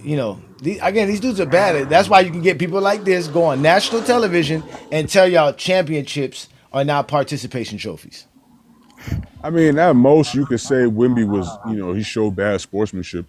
these dudes are bad. That's why you can get people like this go on national television and tell y'all championships are not participation trophies.
I mean, at most you could say Wemby was, he showed bad sportsmanship,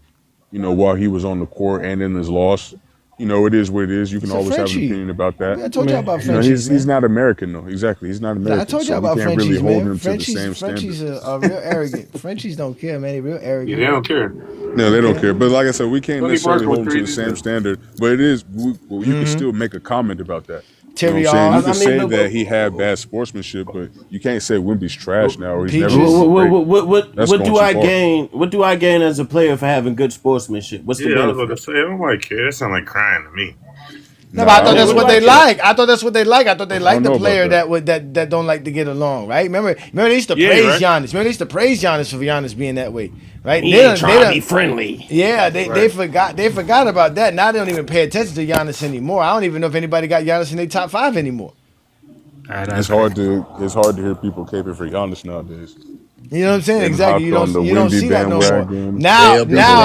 while he was on the court and in his loss. It is what it is. You can always have an opinion about that.
I told you about Frenchies,
he's not American, though. Exactly. He's not American.
I told you
so
about
we can't
Frenchies,
really hold
man.
him to the same
Frenchies
standard.
are real arrogant. Frenchies don't care, man. They're real arrogant.
Yeah, they don't care.
No, they don't care. But like I said, we can't necessarily hold him to the
threes,
same standard. But it is, you can still make a comment about that.
Terry,
you can say that he had bad sportsmanship, but you can't say Wemby's trash now or he's never.
What do I gain? What do I gain as a player for having good sportsmanship? What's the benefit?
I was about to say, I don't like care. That sounds like crying to me.
No, but I thought that's what they like. I thought that's what they like. I thought they like the player that don't like to get along, right? Remember they used to praise Giannis. Remember they used to praise Giannis for Giannis being that way, right?
He ain't trying to be friendly.
Yeah, they forgot about that. Now they don't even pay attention to Giannis anymore. I don't even know if anybody got Giannis in their top 5 anymore.
It's hard to hear people caping for Giannis nowadays.
You know what I'm saying? Exactly. You don't see that no more.
Now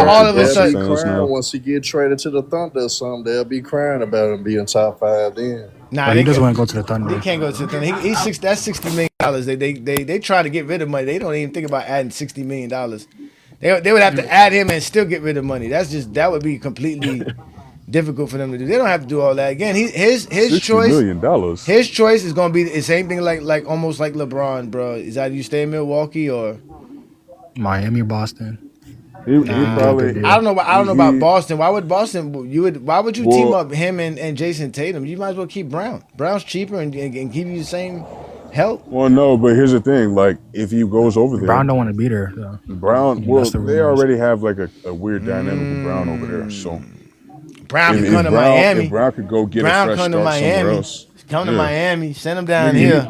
All of a sudden,
once he get traded to the Thunder or something, they'll be crying about him being top 5 then.
Nah, he doesn't want to go to the Thunder.
He can't go to the Thunder. That's $60 million. They try to get rid of money. They don't even think about adding $60 million. They would have to add him and still get rid of money. That would be completely difficult for them to do. They don't have to do all that. Again, his choice.
$60 million.
His choice is going to be the same thing like almost like LeBron, bro. Is either you stay in Milwaukee or
Miami or Boston.
He probably.
I don't know about Boston. Why would Boston? Why would you team up him and Jason Tatum? You might as well keep Brown. Brown's cheaper and give you the same help.
Well, no, but here's the thing. Like, if he goes over there,
Brown don't want to beat her. So.
Brown. Well, they already have like a weird dynamic with Brown over there. So
Brown can come to Miami.
If Brown could go get a fresh start somewhere else.
Come to Miami. Send him down here.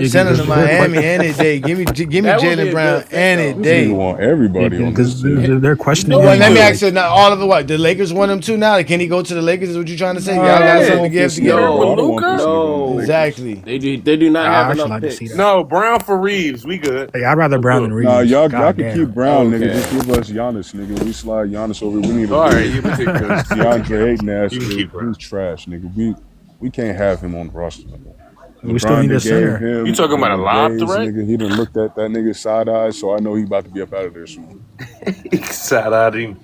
Send him to Miami any day. Give me Jaylen Brown any day.
You want everybody on this.
They're questioning.
Well, let me ask you now. All of the what? The Lakers want him too now. Can he go to the Lakers? Is what you trying to say? Y'all got something to give together.
No,
exactly.
They do not have enough picks.
No, Brown for Reeves. We good.
Hey, I'd rather Brown than Reeves.
Nah, y'all can keep Brown, nigga. Just give us Giannis, nigga. We slide Giannis over. We need a DeAndre Ayton ass. He's trash, nigga. We can't have him on the roster.
We still need a center.
You talking about a lob threat?
Nigga, he done looked at that nigga side eye, so I know he about to be up out of there soon.
Side eyed him.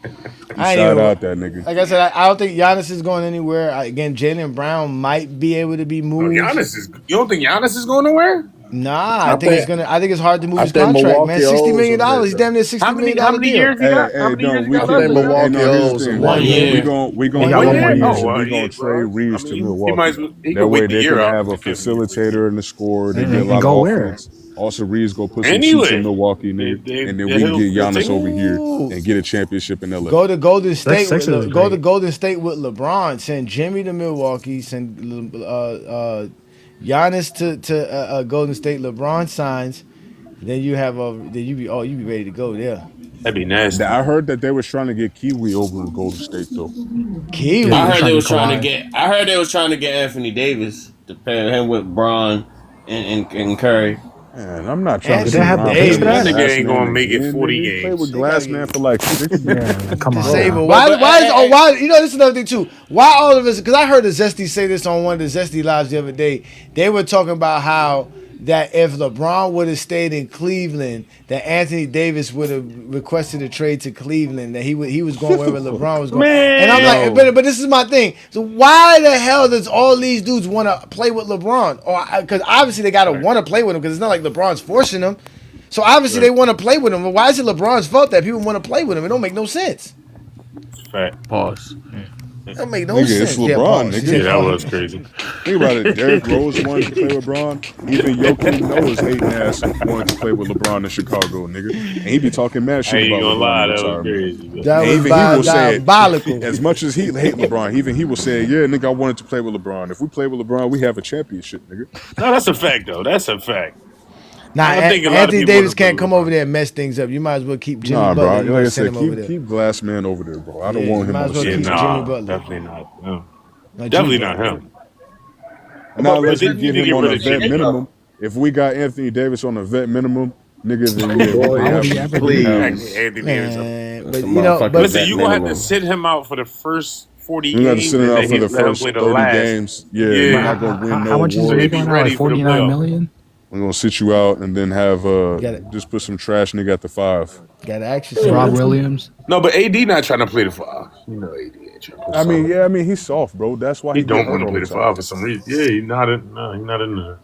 Side out that nigga.
Like I said, I don't think Giannis is going anywhere. Again, Jaylen Brown might be able to be moved.
You don't think Giannis is going nowhere?
Nah, I think it's hard to move his contract, man. $60 million. He's damn near $60 million.
How many years he got? How many years he got?
Milwaukee owes him
1 year.
We gonna trade Reeves to Milwaukee. That way they can have a facilitator and a scorer. They get a lot of offense. Also, Reeves go put some shoots in Milwaukee, nigga, and then we can get Giannis over here and get a championship in LA.
Go to Golden State. Go to Golden State with LeBron. Send Jimmy to Milwaukee. Send Giannis to Golden State. LeBron signs. Then you have then you be ready to go there.
That'd be nasty.
I heard that they was trying to get Kiwi over in Golden State though.
Kiwi.
I heard they was
trying
trying to get. I heard they was trying to get Anthony Davis to pair him with Braun and Curry.
Man, I'm not trying to
They have the
Davis.
age for that?
That nigga ain't gonna make it 40
He
games.
played with Glassman for like 6
Yeah, come on.
Disabled.
Now.
Why? You know, this is another thing too. Why all of us? Because I heard the Zesty say this on one of the Zesty lives the other day. They were talking about how that if LeBron would have stayed in Cleveland, that Anthony Davis would have requested a trade to Cleveland. That he was going wherever LeBron was going.
Man,
and I'm like, but this is my thing. So why the hell does all these dudes want to play with LeBron? Or because obviously they gotta want to play with him because it's not like LeBron's forcing them. So obviously they want to play with him. But why is it LeBron's fault that people want to play with him? It don't make no sense.
Fact.
Pause.
It don't make no
Nigga,
sense.
it's LeBron,
pause.
nigga.
Yeah, that was crazy.
Think about it. Derrick Rose wanted to play with LeBron. Even Joakim Noah's hating ass wanted to play with LeBron in Chicago, nigga. And he be talking mad
I
shit
ain't
about
gonna lie,
LeBron
that was
retirement.
crazy. Bro.
That
And
was
even he will say it,
diabolical.
as much as he hate LeBron, even he will say, yeah, nigga, I wanted to play with LeBron. If we play with LeBron, we have a championship, nigga.
No, that's a fact though. That's a fact.
Nah,
I think a lot of
Anthony
people
Davis
wanna
can't
play
come
with
over there and mess things up. You might as well keep Jimmy
Nah,
Butler.
bro.
You
Like I
send
said,
him over there.
keep Glassman over there, bro. I don't
Yeah,
want
you
him
might
on
as
the
well
Yeah,
keep
same
Jimmy
nah,
Butler.
definitely not. No.
Like
Definitely
Jimmy
not
Butler.
him.
Now
But
let's
then
give
you
him
get
on
rid
a
of
vet
GJK.
minimum. If we got Anthony Davis on a vet minimum, nigga, then yeah,
Why
we
would he
have
ever do
Please.
that?
Anthony Davis.
Man, but
That's a
you know,
motherfucking
but
Listen,
vet
you gonna have to
minimum.
sit him out for the first 40
we got to
games,
sit him
and
out
then
for
he
the
let him
first
play the
30
last.
games. Yeah,
Yeah.
you're not gonna win no
How much is
So
he
he
awards.
be
making right now?
ready
Like
for the
49
playoffs.
million?
We're gonna sit you out and then have
Got it.
just put some trash nigga at the 5.
gotta ask yourself.
Rob Williams?
No, but AD not trying to play the 5. You know AD ain't trying to play
I mean,
solid.
yeah, I mean he's soft, bro. That's why
He
he get
don't
hurt
want to
all
play
the
the
time.
5 for some reason. Yeah, he's not in there.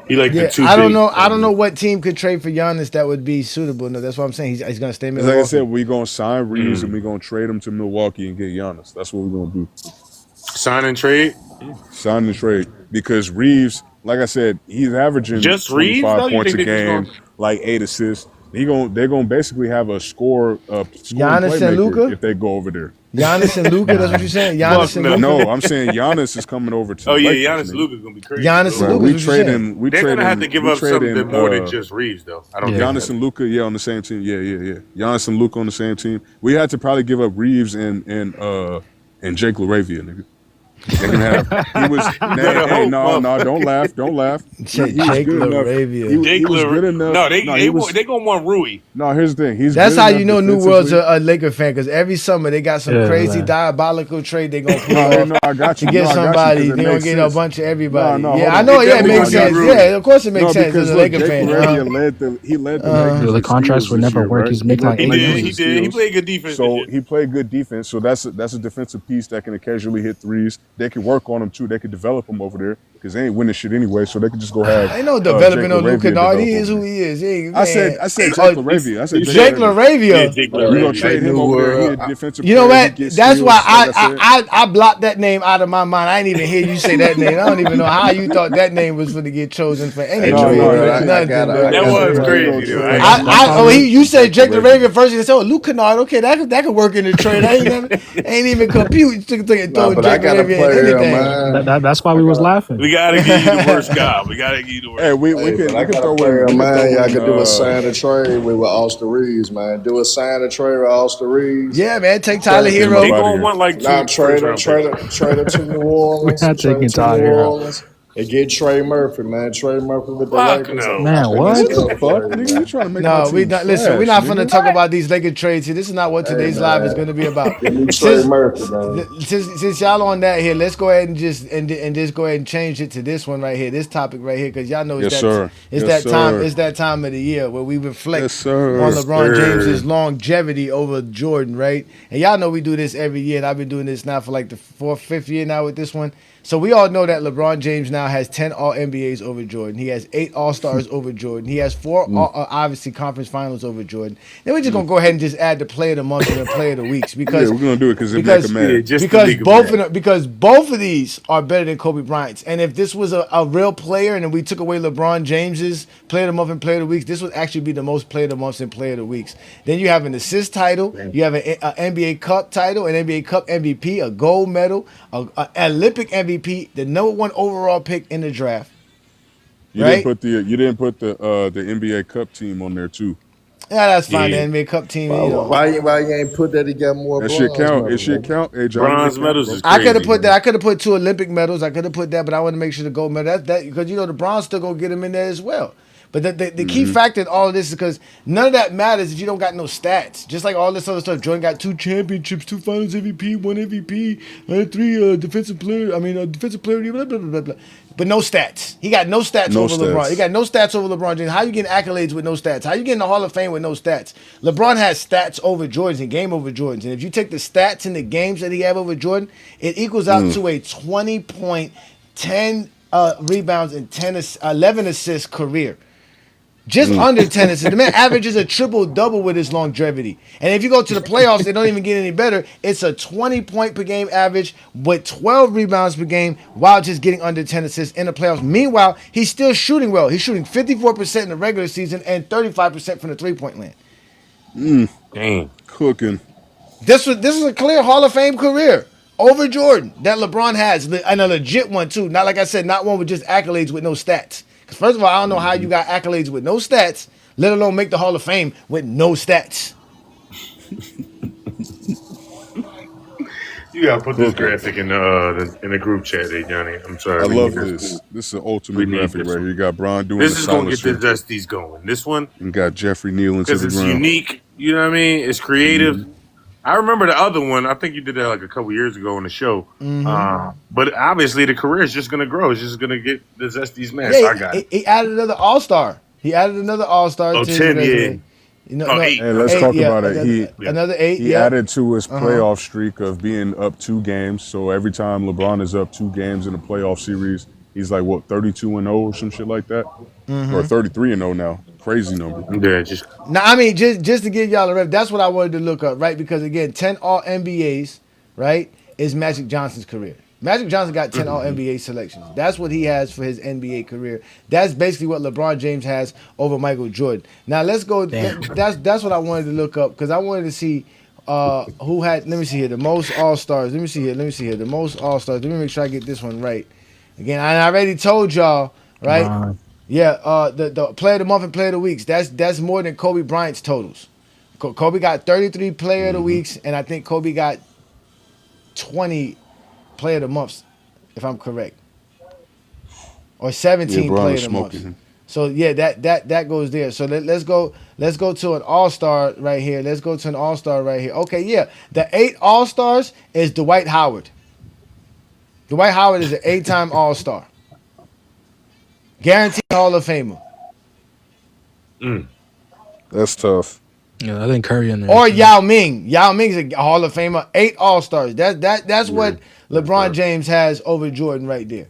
He like the
Yeah,
two
I don't
big.
know. I don't know what team could trade for Giannis that would be suitable. No, that's what I'm saying. He's gonna stay in
Like
Milwaukee.
I said, we gonna sign Reeves and we gonna trade him to Milwaukee and get Giannis. That's what we're gonna do.
Sign and trade.
Sign and trade because Reeves, like I said, he's averaging
Just Reeves,
25
though? You
points a
think they just
game,
gonna-
like 8 assists. They're gonna basically have a scoring
Giannis and Luka?
playmaker if they go over there.
Giannis and Luka. That's what you're saying. Giannis and
no.
Luka.
No, I'm saying Giannis is coming over to.
Oh
the
yeah,
Lakers,
Giannis
nigga.
Luka gonna be crazy.
Giannis
bro.
and Luka.
Bro, we
That's what
trade
you're
him. We
They're
trade
gonna have
him-
to give
we
up
trade
something
him,
more than just Reeves, though. I don't.
Yeah.
think
Giannis
that.
and Luka, yeah, on the same team. Yeah. Giannis and Luka on the same team. We had to probably give up Reeves and Jake LaRavia, nigga. They can have. He was. No, don't laugh.
Jake
He was good enough.
LaRavia.
Jake
He was good enough.
No, they
he was-
gonna want Rui.
No, here's the thing. He's
That's
good
how
enough
you know New
defensively.
World's a Laker fan because every summer they got some
Yeah,
crazy
man.
diabolical trade they gonna pull
No,
off
I got
to
you.
get
No, I got you,
somebody.
'cause it
They gonna
makes
get
sense.
a bunch of everybody.
No, hold
Yeah, I
on.
know.
They
Yeah, it
definitely
makes
gonna
sense.
get
Yeah,
Rui.
of course it makes
No,
sense
because
as a
look,
Laker
Jake
fan.
LaRavia led the Lakers.
The contracts
in
would
steals
never
this
work.
year,
He's making like
He
$8
did.
million.
He did. He played good defense.
So
this year.
he played good defense. So that's a defensive piece that can occasionally hit threes. They can work on him too. They could develop him over there because they ain't winning shit anyway. So they could just go have.
Ain't no developing
Jake
no
LaRavia
Luka. Dog. He
develop
is
over
who he is. He,
I said
man.
Jake LaRavia. I said
Jake
Yeah,
LaRavia.
Jake
We're gonna
LaRavia.
trade him
New
over there. He a
World.
defensive
You know
player.
what?
He gets
That's
steals,
why
like I said.
I blocked that name out of my mind. I didn't even hear you say that name. I don't even know how you thought that name was going to get chosen for any
No,
trade.
no,
or
I
nothing,
gotta-
but-
That was
Yeah,
crazy,
we
dude.
gonna trade him.
you said Jake LaRavia first. You said, "Oh, Luke Kennard. Okay, that could work in the trade." I ain't even compute. You took
Nah,
throwing
but I
Jake
got a
LaRavia in
player,
anything.
man.
That's why we was laughing.
We gotta give you the worst guy. We gotta give you the worst.
Hey, we
Hey,
can
but I got
throw
a player,
in.
man. Y'all could do a sign and trade with Austin Reeves, man. Do a sign and trade with Austin Reeves.
Yeah, man. Take Tyler
Him
Hero.
They
up outta
gonna
here.
want like
Now
two
trade
first
him,
round picks.
trade him to New Orleans.
We're not
Trade him
taking
to
Tyler
New
Hero.
Orleans. And get Trey Murphy, man. Trey Murphy with the
Fuck
Lakers.
no.
Man,
I think
what?
it's a
What the fuck,
trade,
nigga?
man.
You trying to make
No,
my
we
team
not. Listen,
trash,
we're not
nigga.
going to talk about these Laker trades here. This is not what today's
man.
live is going to be about.
Give me Trey
Since-
Murphy, man.
Since y'all on that here, let's go ahead and just go ahead and change it to this one right here, this topic right here, because y'all know it's
Yes,
that
sir.
it's
Yes,
that time
sir.
it's that time of the year where we reflect
Yes, sir.
on
Yes,
LeBron
sir.
James's longevity over Jordan, right? And y'all know we do this every year, and I've been doing this now for like the fifth year now with this one. So we all know that LeBron James now has 10 All-NBAs over Jordan. He has 8 All-Stars over Jordan. He has 4 obviously conference finals over Jordan. Then we're just gonna go ahead and just add the Player of the Month and the Player of the Weeks because
Yeah, we're gonna do it because it
because-
make a
Yeah,
man.
just
because
to league
both
of
of them, because both of these are better than Kobe Bryant's. And if this was a real player and then we took away LeBron James's Player of the Month and Player of the Weeks, this would actually be the most Player of the Months and Player of the Weeks. Then you have an assist title, you have an NBA Cup title, an NBA Cup MVP, a gold medal, an Olympic MVP, the #1 overall pick in the draft.
You
right?
didn't put the NBA Cup team on there too.
Yeah, that's fine.
Yeah.
The NBA Cup team,
Why,
you know.
why you ain't put that he got more
That shit
bronze
count. It
medals?
should count. Hey Johnny, it
Bronze
count,
medals
bro.
is
I could have
crazy.
put that. I could have put 2 Olympic medals. I could have put that, but I want to make sure the gold medal. That because you know the bronze still gonna get him in there as well. But the key factor in all of this is because none of that matters if you don't got no stats. Just like all this other stuff. Jordan got 2 championships, 2 Finals MVP, 1 MVP, 3 defensive player. Defensive player. Blah, blah, blah, blah. But no stats. He got no stats
No
over
stats.
LeBron. He got no stats over LeBron James. How you getting accolades with no stats? How you getting the Hall of Fame with no stats? LeBron has stats over Jordans and game over Jordans. And if you take the stats and the games that he have over Jordan, it equals out to a 20 point, 10 rebounds and 11 assists career. Just under 10 assists. The man averages a triple-double with his longevity. And if you go to the playoffs, it don't even get any better. It's a 20-point per game average with 12 rebounds per game while just getting under 10 assists in the playoffs. Meanwhile, he's still shooting well. He's shooting 54% in the regular season and 35% from the three-point land.
Dang.
Cooking.
This was a clear Hall of Fame career over Jordan that LeBron has, and a legit one too. Not like I said, not one with just accolades with no stats. Because first of all, I don't know how you got accolades with no stats, let alone make the Hall of Fame with no stats.
You gotta put this graphic in the group chat, there, Johnny. I'm sorry.
I
We
love
need
this. This is the
We
ultimate
need
graphic
this
right
one.
here. You got Bron doing
This
the
is gonna get the
silencer.
Dusties going. This one,
You got Jeffrey kneeling to
because
the
it's
ground.
unique. You know what I mean? It's creative. I remember the other one. I think you did that like a couple years ago on the show. But obviously, the career is just gonna grow. It's just gonna get the Zesties match. I got it.
He added another All-Star. He added another All-Star
Oh,
to his
10, yeah.
resume. You know,
Oh, 8.
Hey, let's talk about it.
Another 8.
He added to his playoff streak of being up 2 games. So every time LeBron is up 2 games in a playoff series, he's like, what, 32-0 or some shit like that? Or 33-0 now. Crazy number.
Yeah, just
Now, I mean, just to give y'all a rep, that's what I wanted to look up, right? Because again, 10 All NBAs, right, is Magic Johnson's career. Magic Johnson got 10 All NBA selections. That's what he has for his NBA career. That's basically what LeBron James has over Michael Jordan. Now let's go. That's what I wanted to look up because I wanted to see who had. Let me see here. The most All Stars. Let me see here. The most All Stars. Let me make sure I get this one right. Again, I already told y'all, right? Yeah, the player of the month and player of the weeks. That's more than Kobe Bryant's totals. Kobe got 33 player of the weeks, and I think Kobe got 20 player of the months, if I'm correct, or 17 player of the months. So yeah, that goes there. So let's go to an All-Star right here. Okay, yeah, the 8 All-Stars is Dwight Howard. Dwight Howard is an 8-time All-Star. Guaranteed Hall of Famer.
That's tough.
Yeah, I think Curry in there.
Or Yao Ming. Yao Ming's a Hall of Famer. 8 All-Stars. That's what LeBron James has over Jordan right there.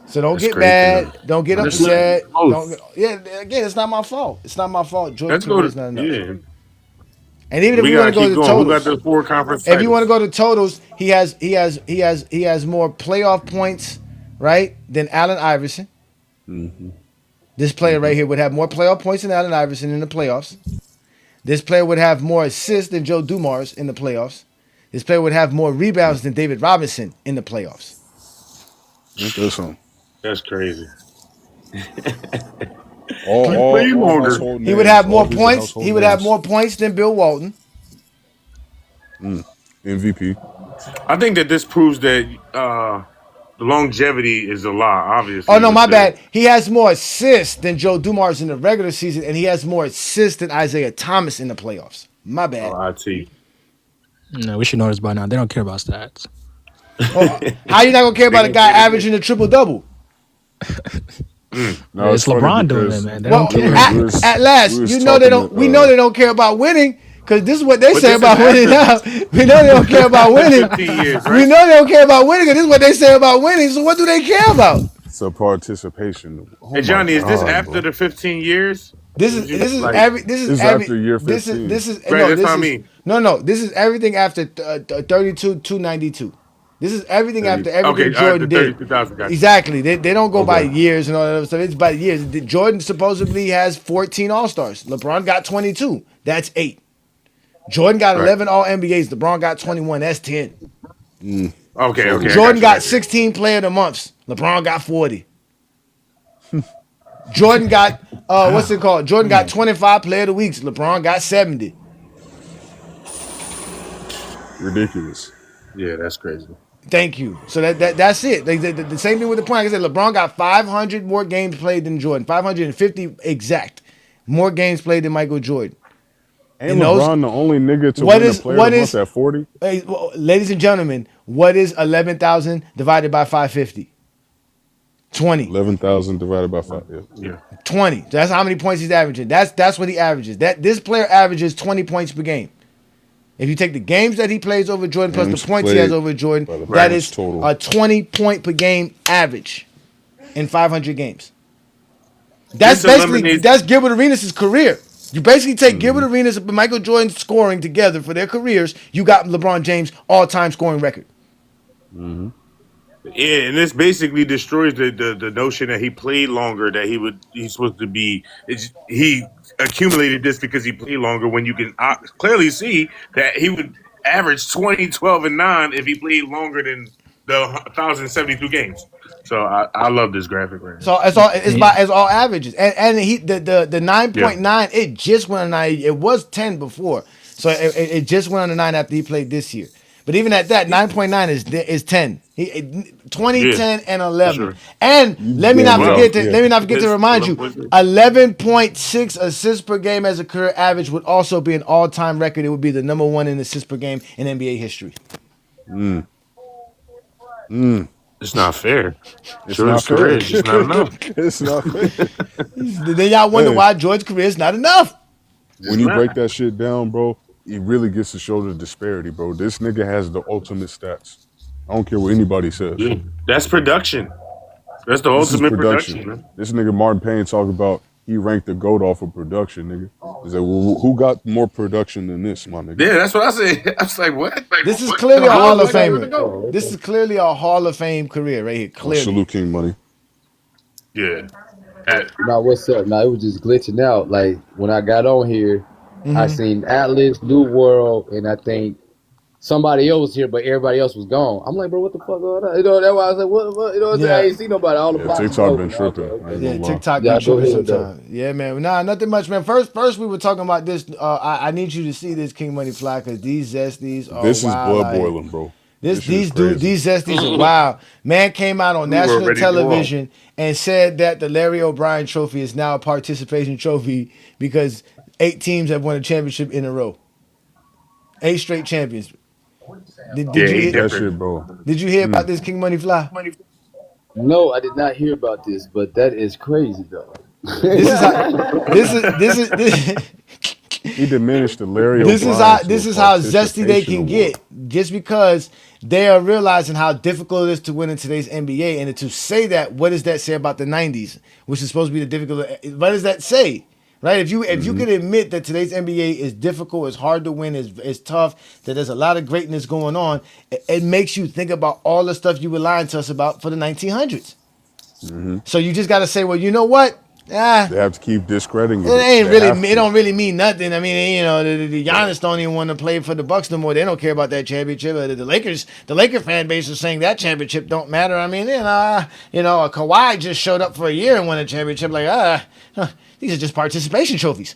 So don't get mad. Don't get upset. Again, it's not my fault. Jordan's career is not enough.
Yeah.
And even if
We
you want
gotta
to go
keep
to
going. Who got
totals,
the 4 conference
if you want to
titles?
go to totals, he has more playoff points, right, than Allen Iverson. This player right here would have more playoff points than Allen Iverson in the playoffs. This player would have more assists than Joe Dumars in the playoffs. This player would have more rebounds than David Robinson in the playoffs.
That's crazy.
He would have more points. He would have more points than Bill Walton.
MVP.
I think that this proves that the longevity is a lot, obviously.
Oh, no, my bad. He has more assists than Joe Dumars in the regular season, and he has more assists than Isaiah Thomas in the playoffs. My bad.
Oh, IT.
No, we should know this by now. They don't care about stats.
How you not going to care about a guy averaging a triple-double?
No,
it's LeBron doing it, man. They
Well,
don't care.
at last, you know they don't. We know they don't care about winning because this is what they say about winning now. We know they don't care about winning.
15 years, right?
We know they don't care about winning because this is what they say about winning. So what do they care about?
It's a participation. Oh
Hey Johnny, is this after
bro.
the 15 years?
This is
like-
after year 15.
This is
Right,
no,
that's
this
what I
is
mean.
no. This is everything after 32-292. This is everything after everything Jordan did.
32,000 guys.
Exactly. They don't go by years and all that other stuff. It's by years. Jordan supposedly has 14 All-Stars. LeBron got 22. That's 8. Jordan got 11 All-NBAs. LeBron got 21. That's 10.
Okay, okay.
Jordan got 16 player of the months. LeBron got 40. Jordan got what's it called? Jordan got 25 player of the weeks. LeBron got 70.
Ridiculous.
Yeah, that's crazy.
Thank you. So that's it. The same thing with the point. Like I said, LeBron got 500 more games played than Jordan. 550 exact more games played than Michael Jordan.
Ain't LeBron the only nigga to win a player of the month at 40?
Ladies and gentlemen, what is 11,000 divided by 550? 20.
11,000 divided by 5.
Yeah.
20. That's how many points he's averaging. That's what he averages. This player averages 20 points per game. If you take the games that he plays over Jordan plus the points he has over Jordan, that is total. A 20 point per game average in 500 games. That's Gilbert Arenas' career. You basically take Gilbert Arenas and Michael Jordan scoring together for their careers. You got LeBron James all-time scoring record.
Mm-hmm. Yeah, and this basically destroys the notion that he played longer. That he's supposed to be. He accumulated this because he played longer. When you can clearly see that he would average 20, 12, and 9 if he played longer than the 1,072 games. So I love this graphic right now.
So it's all averages, and he the 9.9 it just went on 9. It was 10 before, so it just went on the 9 after he played this year. But even at that, 9.9 is 10. 20, 10, and 11. Sure. And let me not forget to remind you, 11.6 assists per game as a career average would also be an all-time record. It would be the number 1 in assists per game in NBA history.
It's not fair. George's career is just not enough.
It's not fair.
Then y'all wonder why George's career is not enough.
When you break that shit down, bro, it really gets to show the disparity, bro. This nigga has the ultimate stats. I don't care what anybody says.
Yeah. That's production. That's the ultimate production, man.
This nigga Martin Payne talk about he ranked the GOAT off of production, nigga. He said, well, who got more production than this, my nigga?
Yeah, that's what I said. I was like, what? Like,
this is clearly a Hall of Famer. This is clearly a Hall of Fame career right here. Clearly.
Salute King Money.
Yeah.
Now, what's up? Now, it was just glitching out. Like, when I got on here, I seen Atlas, New World, and I think somebody else here, but everybody else was gone. I'm like, bro, what the fuck going on? You know, that's why I was like, what? You know what I'm saying? I ain't seen nobody. All the
TikTok been tripping.
Yeah, TikTok been tripping sometimes. Yeah, man. Nah, nothing much, man. First, we were talking about this. I need you to see this King Money Fly because these zesties are
this
wild.
Is blood boiling, bro.
These zesties are wild. Man came out on national television and said that the Larry O'Brien Trophy is now a participation trophy because 8 teams have won a championship in a row. 8 straight champions. Did you hear that shit, bro? Did you hear about this King Money Fly?
No, I did not hear about this, but that is crazy though.
This is
he diminished the Larry.
This is how zesty they can get, just because they are realizing how difficult it is to win in today's NBA. And to say that, what does that say about the '90s, which is supposed to be the difficult? What does that say? Right? If you can admit that today's NBA is difficult, it's hard to win, it's tough, that there's a lot of greatness going on, it makes you think about all the stuff you were lying to us about for the 1900s. So you just got to say, well, you know what?
They have to keep discrediting it.
It don't really mean nothing. I mean, you know, the Giannis don't even want to play for the Bucks no more. They don't care about that championship. The Laker fan base is saying that championship don't matter. I mean, Kawhi just showed up for a year and won a championship. Like, these are just participation trophies.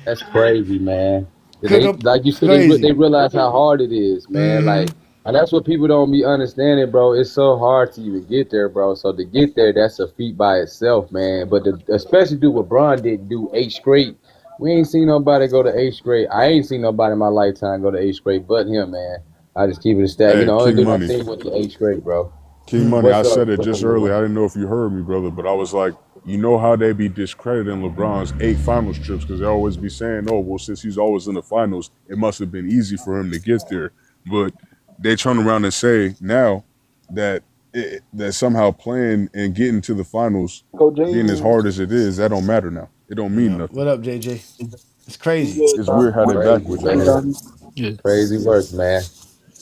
That's crazy, man. Like you said, they realize how hard it is, man. Like. And that's what people don't be understanding, bro. It's so hard to even get there, bro. So to get there, that's a feat by itself, man. But especially do what Bron didn't do 8 straight. We ain't seen nobody go to 8 straight. I ain't seen nobody in my lifetime go to 8 straight but him, man. I just keep it a stat.
Hey,
you know, I only do
Money.
my thing with the 8 straight, bro.
King Money, I said it just earlier. I didn't know if you heard me, brother, but I was like, you know how they be discrediting LeBron's 8 finals trips because they always be saying, oh, well, since he's always in the finals, it must have been easy for him to get there. But they turn around and say now that that somehow playing and getting to the finals, being as hard as it is, that don't matter now. It don't mean nothing.
What up, JJ? It's crazy.
It's weird how they backwards.
Crazy work, man.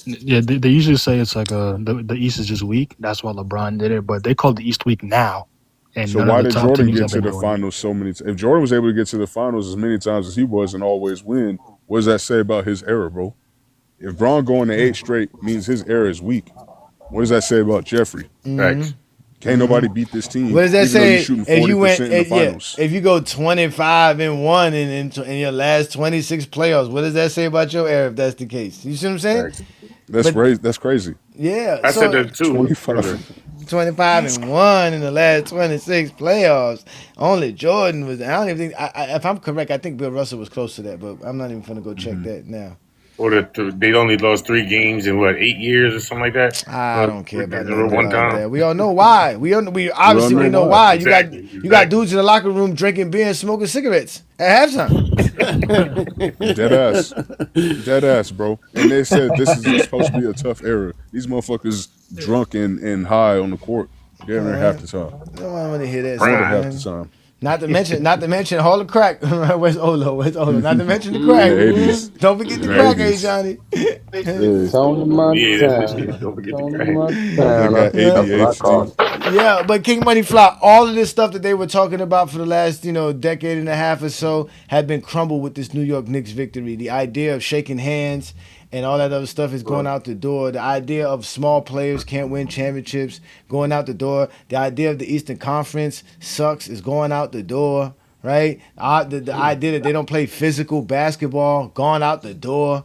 Yeah, they usually say it's like the East is just weak. That's why LeBron did it, but they call the East weak now. And
so why did Jordan get to the finals so many times? If Jordan was able to get to the finals as many times as he was and always win, what does that say about his era, bro? If Braun going to 8 straight means his era is weak, what does that say about Jeffrey?
Facts.
Can't nobody beat this team.
What does that
even though
say?
you're shooting
If you
40% in the finals.
if you go 25-1 in your last 26 playoffs, what does that say about your era? If that's the case, you see what I'm saying?
That's crazy.
Yeah,
I said that too.
25-1 in the last 26 playoffs. Only Jordan was. I don't even think. If I'm correct, I think Bill Russell was close to that, but I'm not even gonna go check that now.
Or they only lost 3 games in 8 years or something like that.
I don't care about that.
One time.
That. We all know why. We obviously know why.
Exactly.
You got dudes in the locker room drinking beer and smoking cigarettes at halftime.
Dead ass, bro. And they said this is supposed to be a tough era. These motherfuckers drunk and high on the court. They're in there half the time.
I don't want to hear that.
Half the time.
Not to mention, hold the crack. Where's Olo? Not to mention the crack. Don't forget the crack, hey Johnny.
Tony Montana.
Don't forget the crack.
Yeah, but King Money Fly, all of this stuff that they were talking about for the last, decade and a half or so had been crumbled with this New York Knicks victory. The idea of shaking hands and all that other stuff is going out the door. The idea of small players can't win championships going out the door. The idea of the Eastern Conference sucks is going out the door, right? The idea that they don't play physical basketball gone out the door,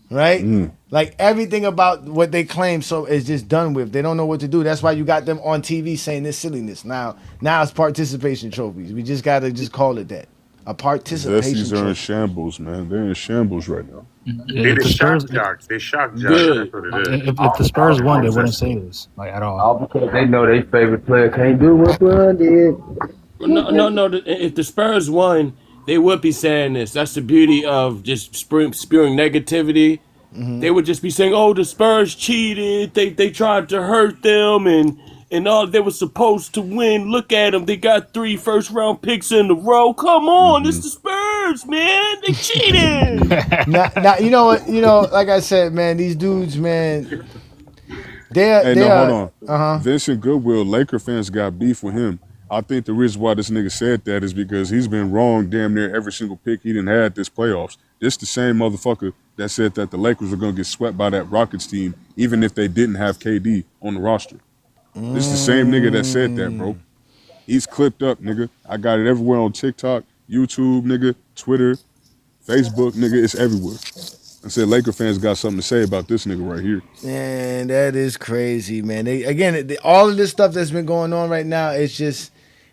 right? Like everything about what they claim is just done with. They don't know what to do. That's why you got them on TV saying this silliness. Now it's participation trophies. We just got to just call it that. A participation
Zesties are in shambles, man. They're in shambles right now.
They shock jocks. They shock jocks. That's what it is.
If the Spurs won, they wouldn't say this at all.
All because they know their favorite player can't do what Bron did.
No. If the Spurs won, they would be saying this. That's the beauty of just spewing negativity. They would just be saying, "Oh, the Spurs cheated. They tried to hurt them, and all they were supposed to win. Look at them. They got 3 first-round picks in a row. Come on, it's the Spurs, man. They cheated."
now, you know what? Like I said, man, these dudes, man,
hold on. Vincent Goodwill, Laker fans got beef with him. I think the reason why this nigga said that is because he's been wrong damn near every single pick he done had this playoffs. This the same motherfucker that said that the Lakers were going to get swept by that Rockets team even if they didn't have KD on the roster. This is the same nigga that said that, bro. He's clipped up, nigga. I got it everywhere on TikTok, YouTube, nigga, Twitter, Facebook, nigga. It's everywhere. I said Laker fans got something to say about this nigga right here.
Man, that is crazy, man. All of this stuff that's been going on right now, it's just,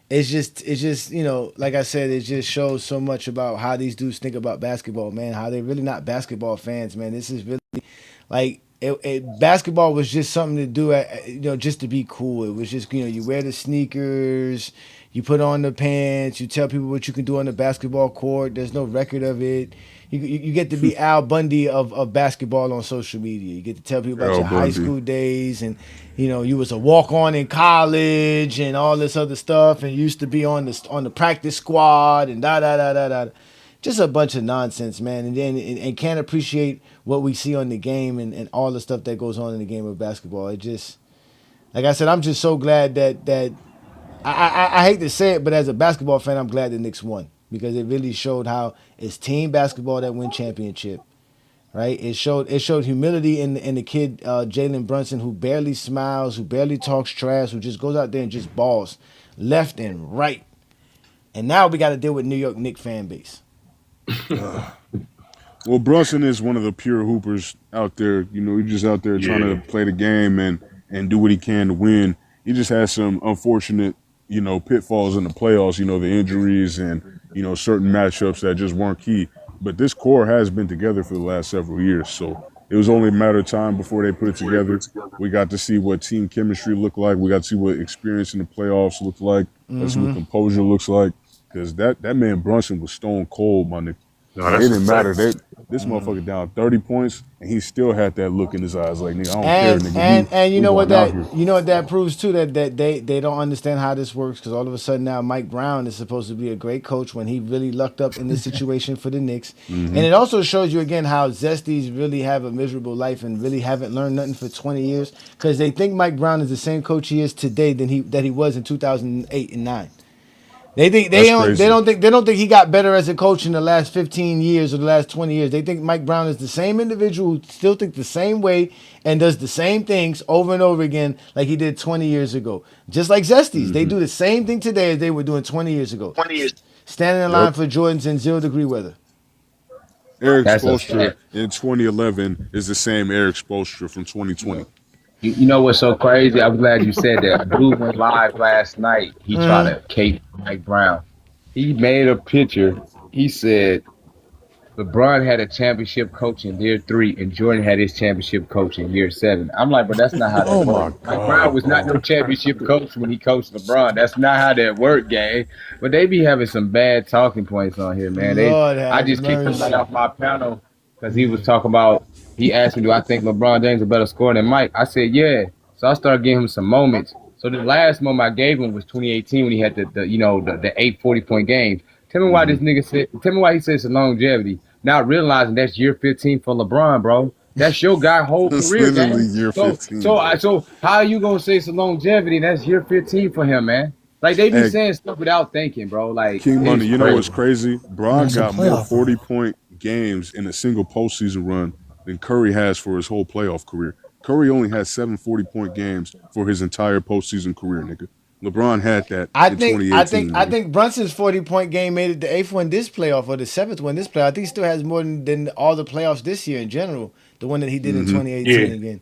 like I said, it just shows so much about how these dudes think about basketball, man. How they're really not basketball fans, man. This is really like. Basketball was just something to do, just to be cool. It was just, you wear the sneakers, you put on the pants, you tell people what you can do on the basketball court. There's no record of it. You get to be Al Bundy of basketball on social media. You get to tell people about your high school days, and you was a walk-on in college and all this other stuff, and you used to be on the practice squad and da. Just a bunch of nonsense, man, and can't appreciate what we see on the game and all the stuff that goes on in the game of basketball. It just, like I said, I'm just so glad that I hate to say it, but as a basketball fan, I'm glad the Knicks won because it really showed how it's team basketball that win championship, right? It showed humility in the kid Jalen Brunson, who barely smiles, who barely talks trash, who just goes out there and just balls left and right. And now we got to deal with New York Knicks fan base.
Well, Brunson is one of the pure hoopers out there. He's just out there trying to play the game and do what he can to win. He just has some unfortunate, pitfalls in the playoffs, the injuries and, certain matchups that just weren't key. But this core has been together for the last several years. So it was only a matter of time before they put it together. We got to see what team chemistry looked like. We got to see what experience in the playoffs looked like. That's what composure looks like. Because that man Brunson was stone cold, my nigga. No, it didn't matter. This motherfucker down 30 points, and he still had that look in his eyes, like nigga, I don't care, nigga.
And you know what that proves too, that they don't understand how this works, because all of a sudden now Mike Brown is supposed to be a great coach when he really lucked up in this situation for the Knicks. And it also shows you again how Zesties really have a miserable life and really haven't learned nothing for 20 years, because they think Mike Brown is the same coach he is today that he was in 2008 and 9. They think
That's crazy.
they don't think he got better as a coach in the last 15 years or the last 20 years. They think Mike Brown is the same individual who still thinks the same way and does the same things over and over again like he did 20 years ago. Just like Zesties, they do the same thing today as they were doing 20 years ago. Standing in line for Jordans in 0-degree weather.
Eric Spoelstra in 2011 is the same Eric Spoelstra from 2020.
You know what's so crazy? I'm glad you said that. A dude went live last night. He tried to cape Mike Brown. He made a picture. He said LeBron had a championship coach in year 3 and Jordan had his championship coach in year 7. I'm like, but that's not how that works. Mike Brown was not no championship coach when he coached LeBron. That's not how that worked, gang. But they be having some bad talking points on here, man. I just kicked him right off my panel because he was talking about, he asked me, do I think LeBron James is a better scorer than Mike? I said, yeah. So I started giving him some moments. So the last moment I gave him was 2018 when he had the 8 40-point games. Tell me why this nigga said, tell me why he says it's longevity. Not realizing that's year 15 for LeBron, bro. That's your guy whole career, man.
Year 15.
So how are you gonna say it's a longevity? That's year 15 for him, man. Like they be saying stuff without thinking, bro. Like
King Money, you know what's crazy? Bron got more 40-point games in a single postseason run than Curry has for his whole playoff career. Curry only had 7 40-point games for his entire postseason career, nigga. LeBron had that in 2018.
I think Brunson's 40-point game made it the 8th one this playoff or the 7th one this playoff. I think he still has more than all the playoffs this year in general. The one that he did in 2018 again.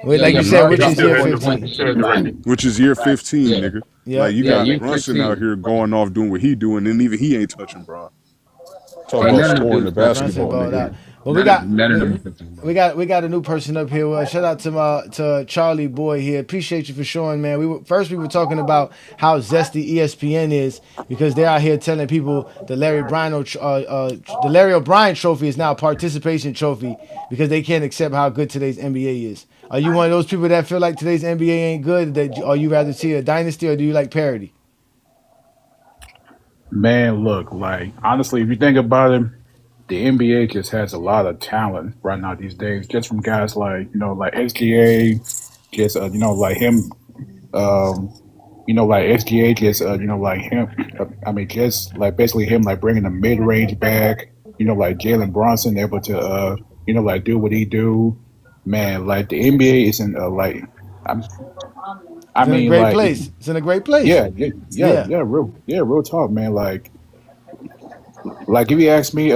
Like you said, which is year 15.
Which is year 15, nigga. Yeah. Like you got Brunson 15. Out here going off doing what he doing, and even he ain't touching Bron. Talking about scoring the basketball, nigga.
Well, we got a new person up here. Well, shout out to Charlie Boy here. Appreciate you for showing, man. We were talking about how zesty ESPN is because they're out here telling people the Larry O'Brien Trophy is now a participation trophy because they can't accept how good today's NBA is. Are you one of those people that feel like today's NBA ain't good? Or you rather see a dynasty, or do you like parity?
Man, look, like honestly, if you think about it, the NBA just has a lot of talent right now these days, just from guys like like SGA, just like him, like SGA, just like him. I mean, just like basically him, like bringing the mid range back. Like Jalen Brunson able to like do what he do. Man, like the NBA is in like I mean,
great place. It's in a great place.
Yeah, real talk, man. Like if you ask me,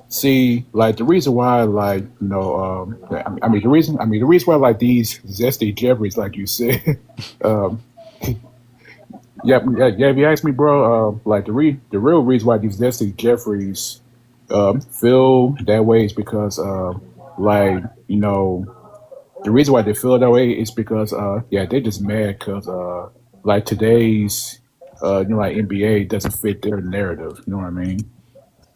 see, like the reason why, like the reason why, like these zesty Jeffries, like you said, yeah. If you ask me, bro, like the real reason why these zesty Jeffries feel that way is because, the reason why they feel that way is because, they're just mad because, like today's, like NBA doesn't fit their narrative. You know what I mean?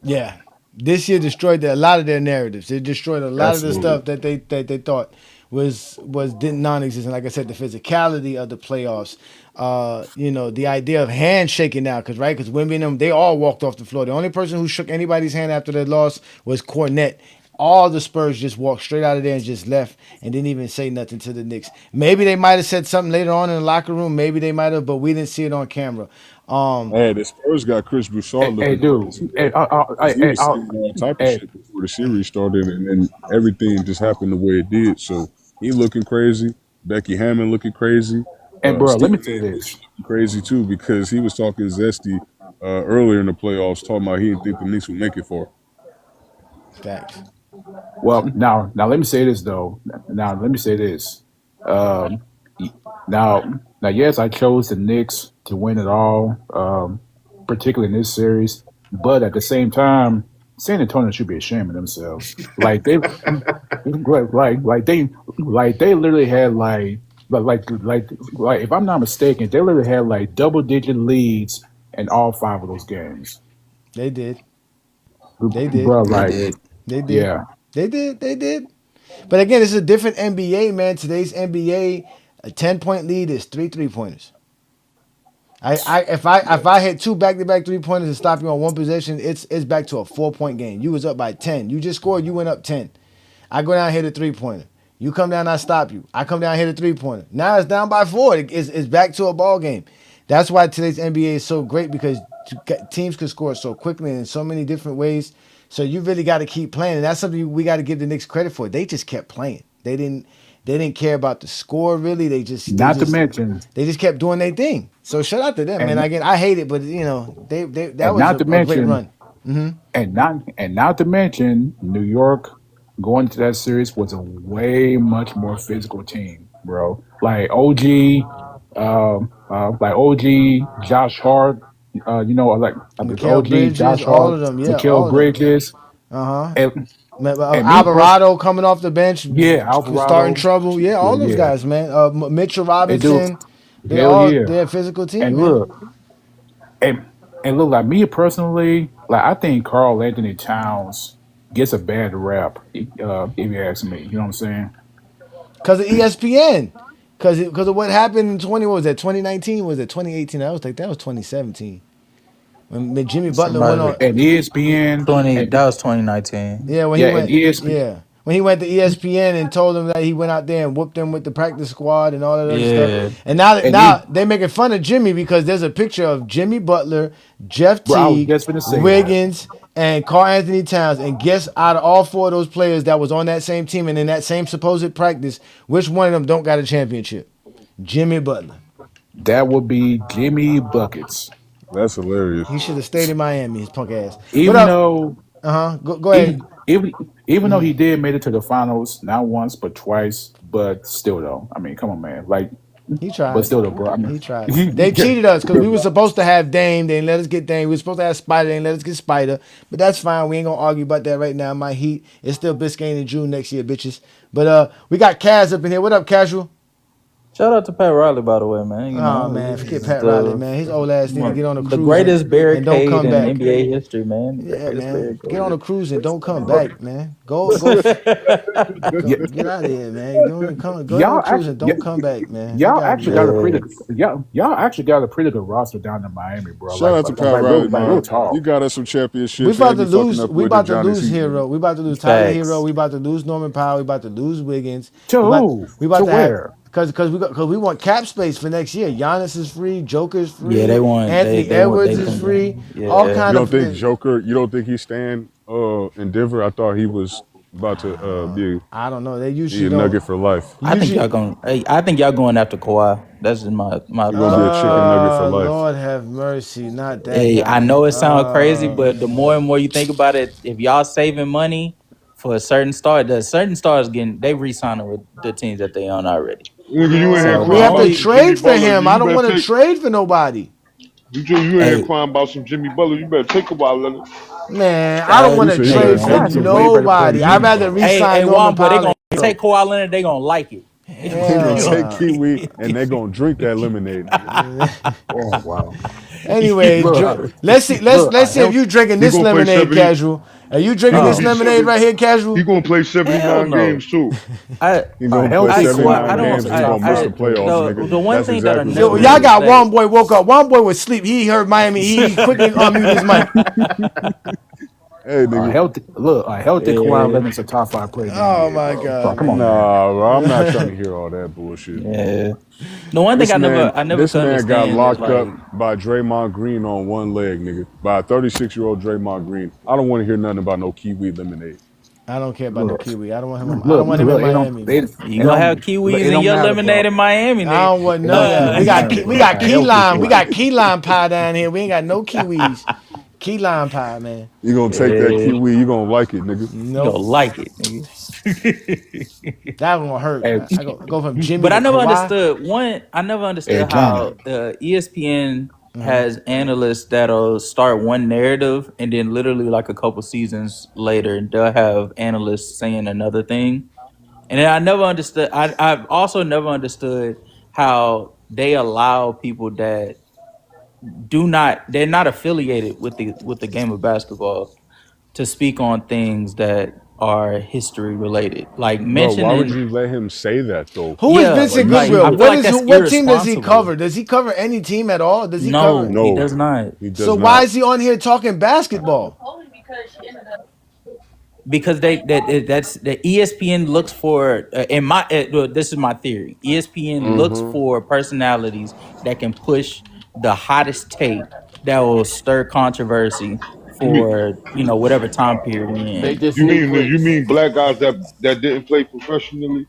Yeah, this year destroyed a lot of their narratives. It destroyed a lot of the stuff that they thought was non-existent. Like I said, the physicality of the playoffs. The idea of handshaking now, because Wemby and them, they all walked off the floor. The only person who shook anybody's hand after their loss was Cornette. All the Spurs just walked straight out of there and just left and didn't even say nothing to the Knicks. Maybe they might have said something later on in the locker room. Maybe they might have, but we didn't see it on camera.
Hey, the Spurs got Chris Broussard looking.
Hey, dude.
He was saying all type of shit before the series started, and then everything just happened the way it did. So he looking crazy. Becky Hammond looking crazy.
And bro, let me say this.
Crazy too, because he was talking zesty earlier in the playoffs, talking about he didn't think the Knicks would make it far.
Facts.
Well, now let me say this though. Now let me say this. Now, yes, I chose the Knicks to win it all, particularly in this series. But at the same time, San Antonio should be ashamed of themselves. Like they, like they literally had like if I'm not mistaken, they literally had like double-digit leads in all 5 of those games.
They did.
They did. Bro,
They did.
Yeah.
They did. But again, it's a different NBA, man. Today's NBA, a 10-point lead is 3 3-pointers. If I hit 2 back-to-back 3-pointers and stop you on one possession, it's back to a 4-point game. You was up by 10. You just scored, you went up 10. I go down and hit a 3-pointer. You come down, I stop you. I come down and hit a 3-pointer. Now it's down by 4. It's back to a ball game. That's why today's NBA is so great because teams can score so quickly and in so many different ways. So you really got to keep playing, and that's something we got to give the Knicks credit for. They just kept playing. They didn't care about the score really. They just kept doing their thing. So shout out to them, man. Again, I hate it, but that was a great run. Mm-hmm.
And not to mention New York going into that series was a way much more physical team, bro. Like OG, Josh Hart,
Mikal
OG,
Bridges,
Josh
all
Hart,
of them, yeah, all
Mikal
of them.
Bridges,
And
me
Alvarado coming off the bench,
Alvarado,
starting trouble, all those guys, man. Mitchell Robinson, they're a physical team,
and
man.
look, and look, like me personally, like I think Karl Anthony Towns gets a bad rap, if you ask me. You know what I'm saying?
Because of ESPN. Because of what happened in 2019? Was it 2018? I was like, that was 2017. When Jimmy Butler went on.
And ESPN.
That was 2019.
Yeah, when he went. Yeah. When he went to ESPN and told them that he went out there and whooped them with the practice squad and all of that stuff. And now they're making fun of Jimmy because there's a picture of Jimmy Butler, Jeff Teague, Wiggins, and Karl Anthony Towns. And guess out of all four of those players that was on that same team and in that same supposed practice, which one of them don't got a championship? Jimmy Butler.
That would be Jimmy Buckets.
That's hilarious.
He should have stayed in Miami, his punk ass.
Even though...
Go ahead.
Even though he did made it to the finals, not once, but twice. But still, though. I mean, come on, man. Like...
He tried.
But still, though, bro. I mean,
he tried. They cheated us because we were supposed to have Dame. They didn't let us get Dame. We were supposed to have Spider. They didn't let us get Spider. But that's fine. We ain't going to argue about that right now. My Heat is still Biscayne in June next year, bitches. But we got Kaz up in here. What up, Casual?
Shout out to Pat Riley, by the way, man.
Man, forget Pat Riley, man. His old ass need to get on a cruise.
The greatest barricade
in
NBA history, man.
Yeah, man. Get on a cruise and don't come back, man. Go get out of here, man. Go on a cruise and don't come back, man.
Y'all actually got a pretty good roster down in Miami, bro.
Shout out to Pat Riley, man. You got us some championships.
We about to lose. We about to lose Hero. We about to lose Tyler Hero. We about to lose Norman Powell. We about to lose Wiggins.
To who?
We about to
where?
Because we want cap space for next year. Giannis is free. Joker's free.
Yeah, they want
Anthony Edwards is free.
Yeah.
All kind of.
You don't think Joker? You don't think he's staying in Denver? I thought he was about to be.
I don't know. They usually
be a Nugget for life.
I think y'all going after Kawhi. That's just my.
You're gonna be a chicken nugget for life.
Lord have mercy, not that.
Hey,
guy.
I know it sounds crazy, but the more and more you think about it, if y'all saving money for a certain star, the certain stars they re-signing with the teams that they own already.
We have to trade for him. I don't want to trade for nobody.
You ain't here crying about some Jimmy Butler. You better take a while, Leonard.
Man, I don't want to trade for nobody. I'd rather re-sign Norman Powell.
They gonna take Kawhi Leonard. They gonna like it.
They gonna take Kiwi and they gonna drink that lemonade.
Oh wow.
Anyway, let's see if you drinking this lemonade, Casual. Are you drinking this lemonade right here, Casual?
He gonna play 79 games too.
He's gonna play 79 games. He's gonna miss the playoffs, nigga.
The one thing that
y'all got one boy woke up. One boy was asleep. He heard Miami. He quickly unmuted his mic.
Hey, nigga.
Healthy Kawhi Leonard's a top 5 player.
Oh my God!
Come on,
nah, bro, I'm not trying to hear all that bullshit.
Yeah. The one thing I never.
This man got locked up by Draymond Green on one leg, nigga. By a 36-year-old Draymond Green. I don't want to hear nothing about no Kiwi lemonade.
I don't care about no Kiwi. I don't want him. I don't want him in Miami.
You gonna have Kiwis in your lemonade in Miami? Nigga.
I don't want none of that. We got key lime. We got key lime pie down here. We ain't got no Kiwis. Key lime pie, man.
You gonna take that Kiwi? You gonna like it, nigga?
No, you gonna like it, nigga.
That one gonna hurt. I go from Jimmy.
But I never
Kawhi.
understood how ESPN has analysts that'll start one narrative and then literally like a couple seasons later they'll have analysts saying another thing. And then I never understood. I've also never understood how they allow people that they're not affiliated with the game of basketball to speak on things that are history related. Like mentioning.
Why would you let him say that though?
Who is Vincent Goodwill? What team does he cover? Does he cover any team at all? Does he cover?
No, he does not.
Why is he on here talking basketball?
Because that's the ESPN looks for this is my theory. ESPN looks for personalities that can push the hottest take that will stir controversy
You mean
for whatever time period we're
They
in.
just need
you
clicks.
mean black guys that didn't play professionally?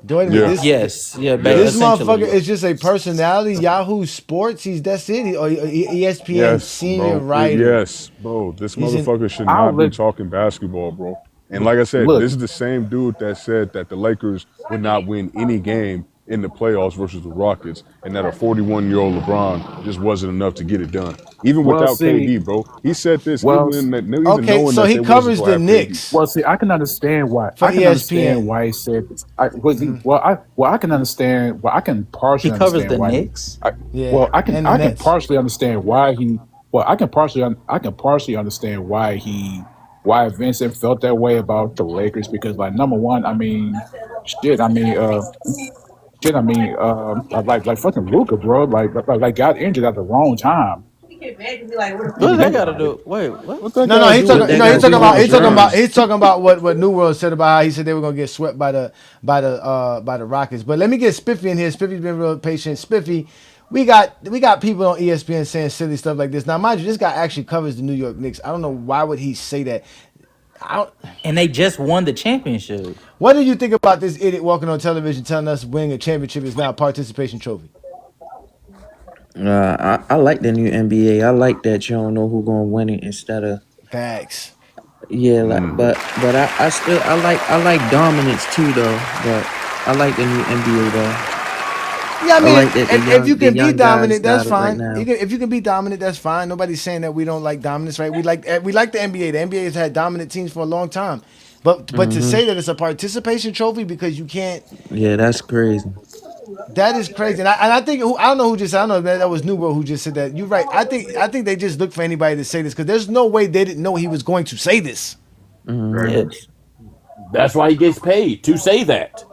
Wait a minute,
Yeah.
Yes, yeah,
Yeah.
this
essentially,
motherfucker
yeah.
is just a personality. Yahoo Sports, that's it. Or ESPN
Yes,
senior
bro.
writer.
Yes, bro. This
He's in.
motherfucker should
I'll
not be
let
talking basketball, bro. And like I said,
look.
this is the same dude that said that the Lakers would not win any game in the playoffs versus the Rockets, and that a 41-year-old LeBron just wasn't enough to get it done, even
Well,
without
see.
KD, bro. He said this
Well,
even
Okay,
knowing
so
that
he
they wasn't
covers
gonna
the
have KD.
Knicks
well, see, I can understand why.
for
I can understand
ESPN.
why he said this. I can understand. Well, I can
He
partially
covers
understand
the
why he.
Knicks.
Yeah, and the
I can
Nets.
partially understand why he. Well, I can partially understand why Vincent felt that way about the Lakers because, like, number one, I mean, shit, I mean, like fucking Luca, bro, like got injured at the wrong time. If
What
you
does that
think
got to
about it.
do? Wait, what?
What that
No,
got
no,
to
he's
do with
talking.
What that
No,
got
he's
to
talking
do
about.
with
He's talking about.
LeBron?
He's talking about what New World said about how he said they were gonna get swept by the Rockets. But let me get Spiffy in here. Spiffy's been real patient. Spiffy, we got people on ESPN saying silly stuff like this. Now, mind you, this guy actually covers the New York Knicks. I don't know why would he say that. I don't.
And they just won the championship.
What do you think about this idiot walking on television telling us winning a championship is now a participation trophy?
I like the new NBA. I like that you don't know who gonna win it instead of
Facts.
yeah, like but I like dominance too though. But I like the new NBA though.
Yeah, I
I
mean,
like that
if you
the
can be
young guys
dominant, that's
got it right
fine.
now.
If you can be dominant, that's fine. Nobody's saying that we don't like dominance, right? We like the NBA. The NBA has had dominant teams for a long time, but to
Hmm.
say that it's a participation trophy because you can't,
Yeah, that's crazy.
that is crazy. And I think I don't know who just I don't know that was New World who just said that. You're right. I think they just look for anybody to say this because there's no way they didn't know he was going to say this.
Hmm.
Yes.
That's why he gets paid to say that.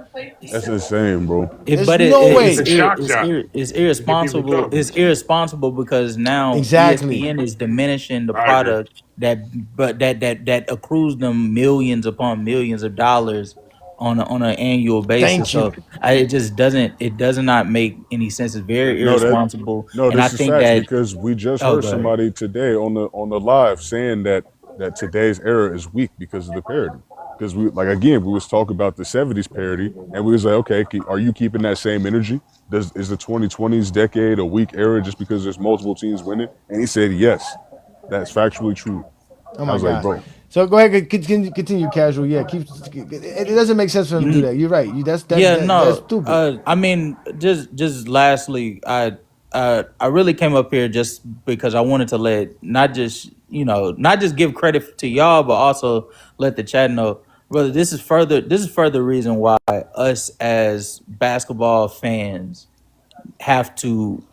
That's insane, bro.
There's
But
no
It's
way.
a shock jock.
it's
Get people
irresponsible.
talking.
It's irresponsible because now
Exactly.
ESPN is diminishing the
I agree.
product that accrues them millions upon millions of dollars on an annual basis.
Thank you.
So it does not make any sense. It's very
No,
irresponsible, and I
this is
think
facts
that
because we just
oh,
heard
go ahead.
somebody today on the live saying that today's era is weak because of the parody. Because we we was talking about the '70s parody, and we was like, okay, are you keeping that same energy? Is the 2020s decade a weak era just because there's multiple teams winning? And he said yes, that's factually true.
Oh
I
my
was like,
god.
bro,
So go ahead, continue casual. Yeah, it doesn't make sense for them to do that. You're right.
Yeah,
That's
no.
stupid.
I mean, just lastly, I really came up here just because I wanted to let not just give credit to y'all, but also let the chat know, brother. This is further reason why us as basketball fans have to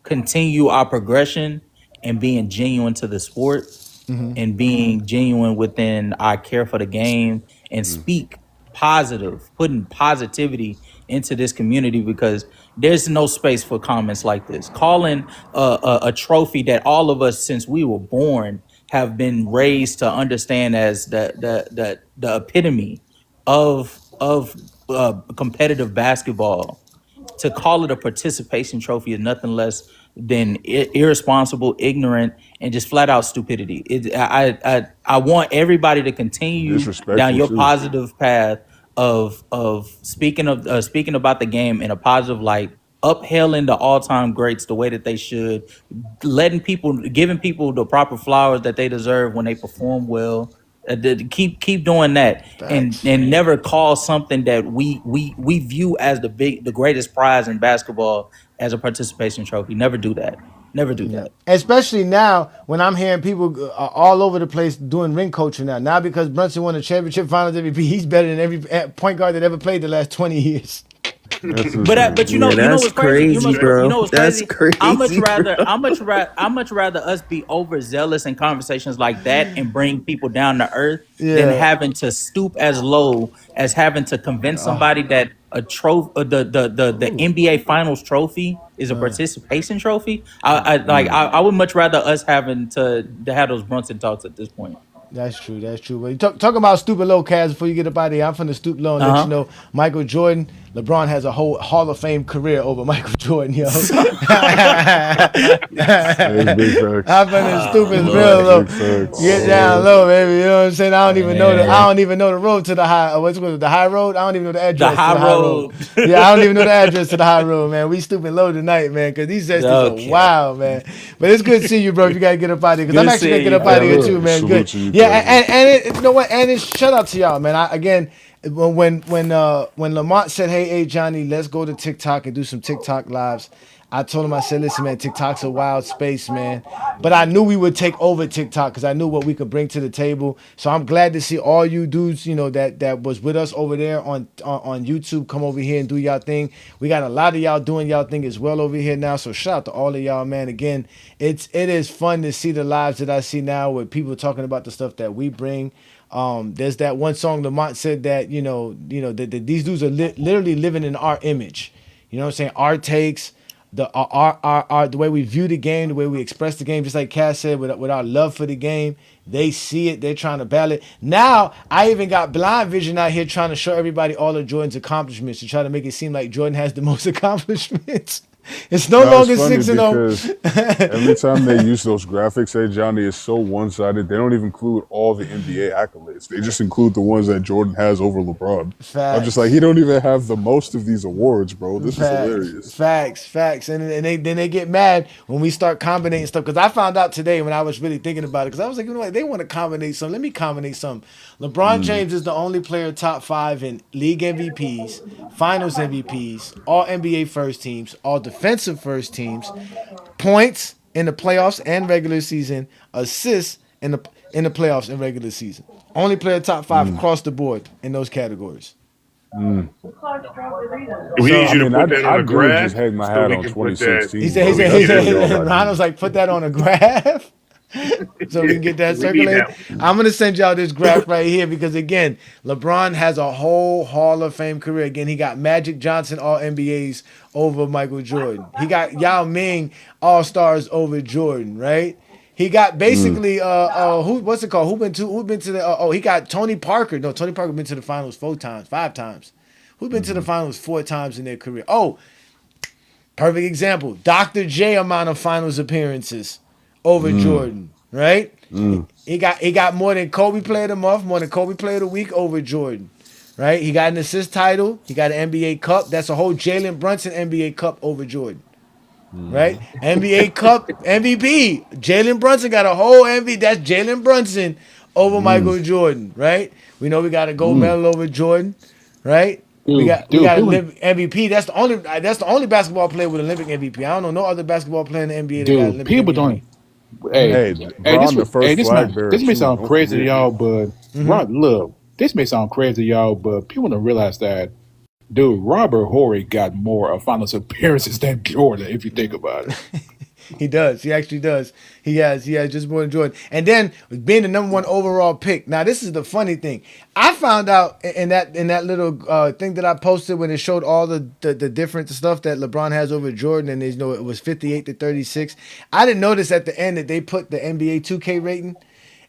continue our progression and being genuine to the sport and being genuine within our care for the game and speak positive, putting positivity into this community because there's no space for comments like this. Calling a trophy that all of us since we were born have been raised to understand as the epitome of competitive basketball, to call it a participation trophy is nothing less than irresponsible, ignorant, and just flat out stupidity. I want everybody to continue down
disrespectful
your
too.
positive path of speaking about the game in a positive light, uphailing the all time greats the way that they should, giving people the proper flowers that they deserve when they perform well. Keep doing that, and
Facts.
never call something that we view as the greatest prize in basketball as a participation trophy. Never do that. Never do
Yeah.
that.
Especially now when I'm hearing people all over the place doing ring coaching now. Now because Brunson won the championship finals MVP, he's better than every point guard that ever played the last 20 years.
That's
But
insane.
you
Yeah,
know
that's
what's crazy?
crazy,
You
bro.
know what's
That's
crazy? I much
crazy,
rather
bro.
I much rather us be overzealous in conversations like that and bring people down to earth than
Yeah.
having to stoop as low as having to convince somebody that a trophy, the NBA Finals trophy is a participation trophy. I would much rather us having to have those Brunson talks at this point.
That's true. That's true. Well, you talk about stupid low, Cavs, before you get up out of here. I'm from the stoop low and let you know Michael Jordan, LeBron has a whole Hall of Fame career over Michael Jordan, yo. I'm from the stupid real low. Get down low, baby. You know what I'm saying? I don't even know the road to the high. What's it called? The high road? I don't even know the address to the high road. Yeah, I don't even know the address to the high road, man. We stupid low tonight, man, because these zesties are wild, man. But it's good to see you, bro. You gotta get up out of here, because I'm actually gonna get up out of here too, man. Good. Yeah, and you know what? And it's shout out to y'all, man. When Lamont said, hey Johnny, let's go to TikTok and do some TikTok lives, I told him, I said, listen, man, TikTok's a wild space, man. But I knew we would take over TikTok because I knew what we could bring to the table. So I'm glad to see all you dudes, you know, that was with us over there on YouTube come over here and do y'all thing. We got a lot of y'all doing y'all thing as well over here now. So shout out to all of y'all, man. Again, it is fun to see the lives that I see now with people talking about the stuff that we bring. There's that one song Lamont said that, that these dudes are literally living in our image. You know what I'm saying? Our takes, the way we view the game, the way we express the game, just like Cass said, with our love for the game. They see it. They're trying to battle it. Now, I even got Blind Vision out here trying to show everybody all of Jordan's accomplishments to try to make it seem like Jordan has the most accomplishments. It's no longer 6-0.
Every time they use those graphics, Johnny, is so one-sided. They don't even include all the NBA accolades. They just include the ones that Jordan has over LeBron.
Facts.
I'm just like, he don't even have the most of these awards, bro. This is hilarious.
Facts. And then they get mad when we start combinating stuff. Because I found out today when I was really thinking about it. Because I was like, you know what? They want to combinate something. Let me combinate something. LeBron James is the only player top 5 in league MVPs, finals MVPs, all NBA first teams, all defensive first teams, points in the playoffs and regular season, assists in the playoffs and regular season. Only player top 5 across the board in those categories.
We need you to put that on a graph.
Just hang my hat on 2016.
He said, Ronald's like, put that on a graph. So we can get that circulated. I'm going to send y'all this graph right here because, again, LeBron has a whole Hall of Fame career. Again, he got Magic Johnson All-NBAs over Michael Jordan. He got Yao Ming All-Stars over Jordan, right? He got basically what's it called? Who been to the he got Tony Parker. No, Tony Parker been to the finals 5 times. Who's been to the finals 4 times in their career? Oh, perfect example. Dr. J amount of finals appearances over Jordan, right? He got more than Kobe Player of the Month, more than Kobe Player of the Week over Jordan, right? He got an assist title. He got an NBA Cup. That's a whole Jalen Brunson NBA Cup over Jordan, right? NBA Cup MVP. Jalen Brunson got a whole MVP. That's Jalen Brunson over Michael Jordan, right? We know we got a gold medal over Jordan, right? We got Olympic MVP. That's the only basketball player with Olympic MVP. I don't know no other basketball player in the NBA that got Olympic
people
MVP.
Don't. This may sound crazy to y'all, but this may sound crazy to y'all, but people don't realize that, dude, Robert Horry got more finals appearances than Jordan, if you think about it.
He does. He actually does. He has just more than Jordan. And then being the number 1 overall pick. Now, this is the funny thing. I found out in that little thing that I posted when it showed all the different stuff that LeBron has over Jordan, and it was 58-36. I didn't notice at the end that they put the NBA 2K rating.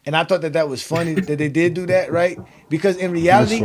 And I thought that was funny that they did do that, right? Because in reality,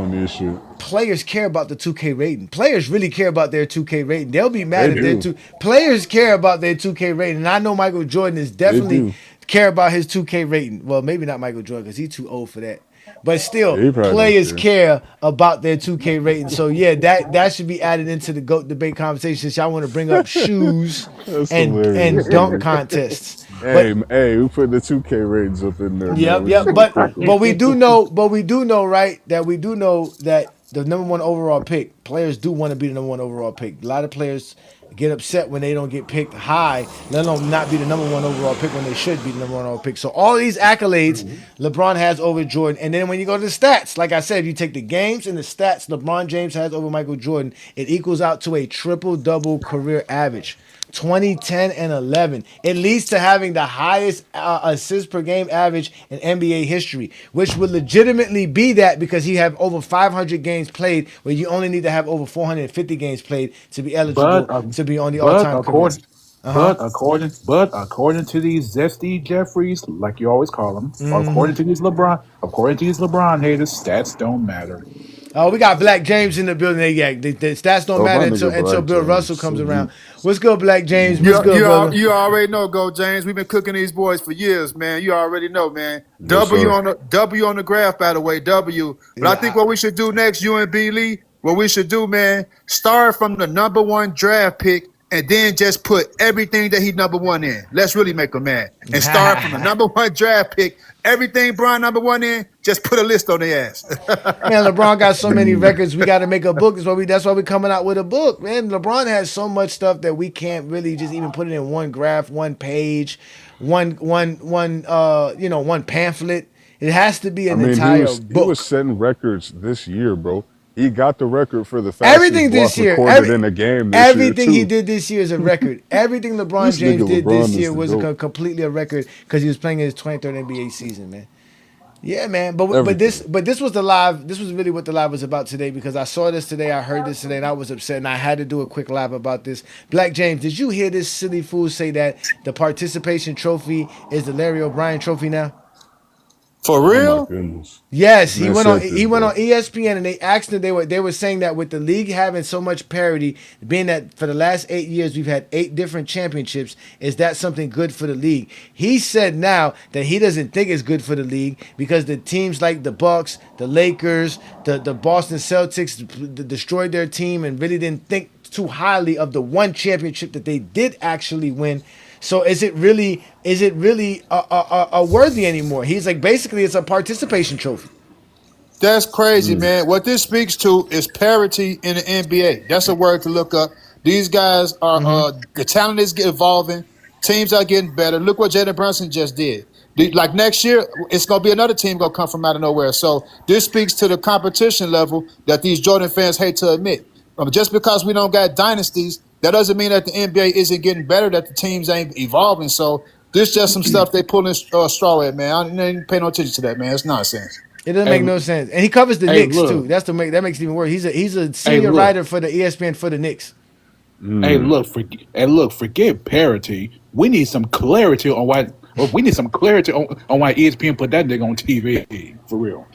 players care about the 2K rating. Players really care about their 2K rating. They'll be mad at players care about their 2K rating. And I know Michael Jordan is definitely care about his 2K rating. Well, maybe not Michael Jordan because he's too old for that. But still, players care about their 2K rating. So, yeah, that should be added into the GOAT debate conversation since y'all want to bring up shoes and dunk contests.
Hey, we put the 2K ratings up in there.
Yep. But we do know, right? That we do know that the number 1 overall pick, players do want to be the number 1 overall pick. A lot of players get upset when they don't get picked high, let alone not be the number 1 overall pick when they should be the number 1 overall pick. So all these accolades LeBron has over Jordan. And then when you go to the stats, like I said, if you take the games and the stats LeBron James has over Michael Jordan, it equals out to a triple-double career average. 20, 10, and 11. It leads to having the highest assists per game average in NBA history, which would legitimately be that because he have over 500 games played, where you only need to have over 450 games played to be eligible to be on the all-time career.
But according to these zesty Jeffries, like you always call them, according to these LeBron haters, stats don't matter.
Oh, we got Black James in the building. Yeah, the stats don't matter until Bill Russell comes around. What's good, Black James? What's good, brother?
You already know, Go James. We've been cooking these boys for years, man. You already know, man.
Yes,
W
sir.
on the graph, by the way. W. But I think what we should do next, you and B Lee, what we should do, man, start from the number 1 draft pick and then just put everything that he number 1 in. Let's really make him mad. And start from the number 1 draft pick. Everything Brian number 1 in, just put a list on their ass.
Man, LeBron got so many records. We got to make a book. That's why we're coming out with a book, man. LeBron has so much stuff that we can't really just even put it in one graph, one page, one pamphlet. It has to be an entire book.
He was setting records this year, bro. He got the record for the fastest block recorded in a game this year,
everything he did this year is a record. Everything LeBron James did this year was completely a record because he was playing his 23rd NBA season, man. Yeah, man. But this was the live. This was really what the live was about today because I saw this today, I heard this today, and I was upset, and I had to do a quick live about this. Black James, did you hear this silly fool say that the participation trophy is the Larry O'Brien trophy now?
For real?
Oh my goodness.
Yes, he went on ESPN and they asked him. They were saying that with the league having so much parity, being that for the last 8 years we've had 8 different championships, is that something good for the league? He said now that he doesn't think it's good for the league because the teams like the Bucks, the Lakers, the Boston Celtics destroyed their team and really didn't think too highly of the one championship that they did actually win. So is it really worthy anymore? He's like, basically it's a participation trophy.
That's crazy, man. What this speaks to is parity in the NBA. That's a word to look up. These guys are the talent is evolving. Teams are getting better. Look what Jalen Brunson just did. Like next year, it's gonna be another team gonna come from out of nowhere. So this speaks to the competition level that these Jordan fans hate to admit. Just because we don't got dynasties, that doesn't mean that the NBA isn't getting better, that the teams ain't evolving. So this just some stuff they pulling straw at, man. I didn't pay no attention to that, man. It's nonsense.
It doesn't make no sense. And he covers the Knicks too. That makes it even worse. He's a senior writer for the ESPN for the Knicks.
Hey, forget parity. We need some clarity on why. We need some clarity on why ESPN put that nigga on TV for real.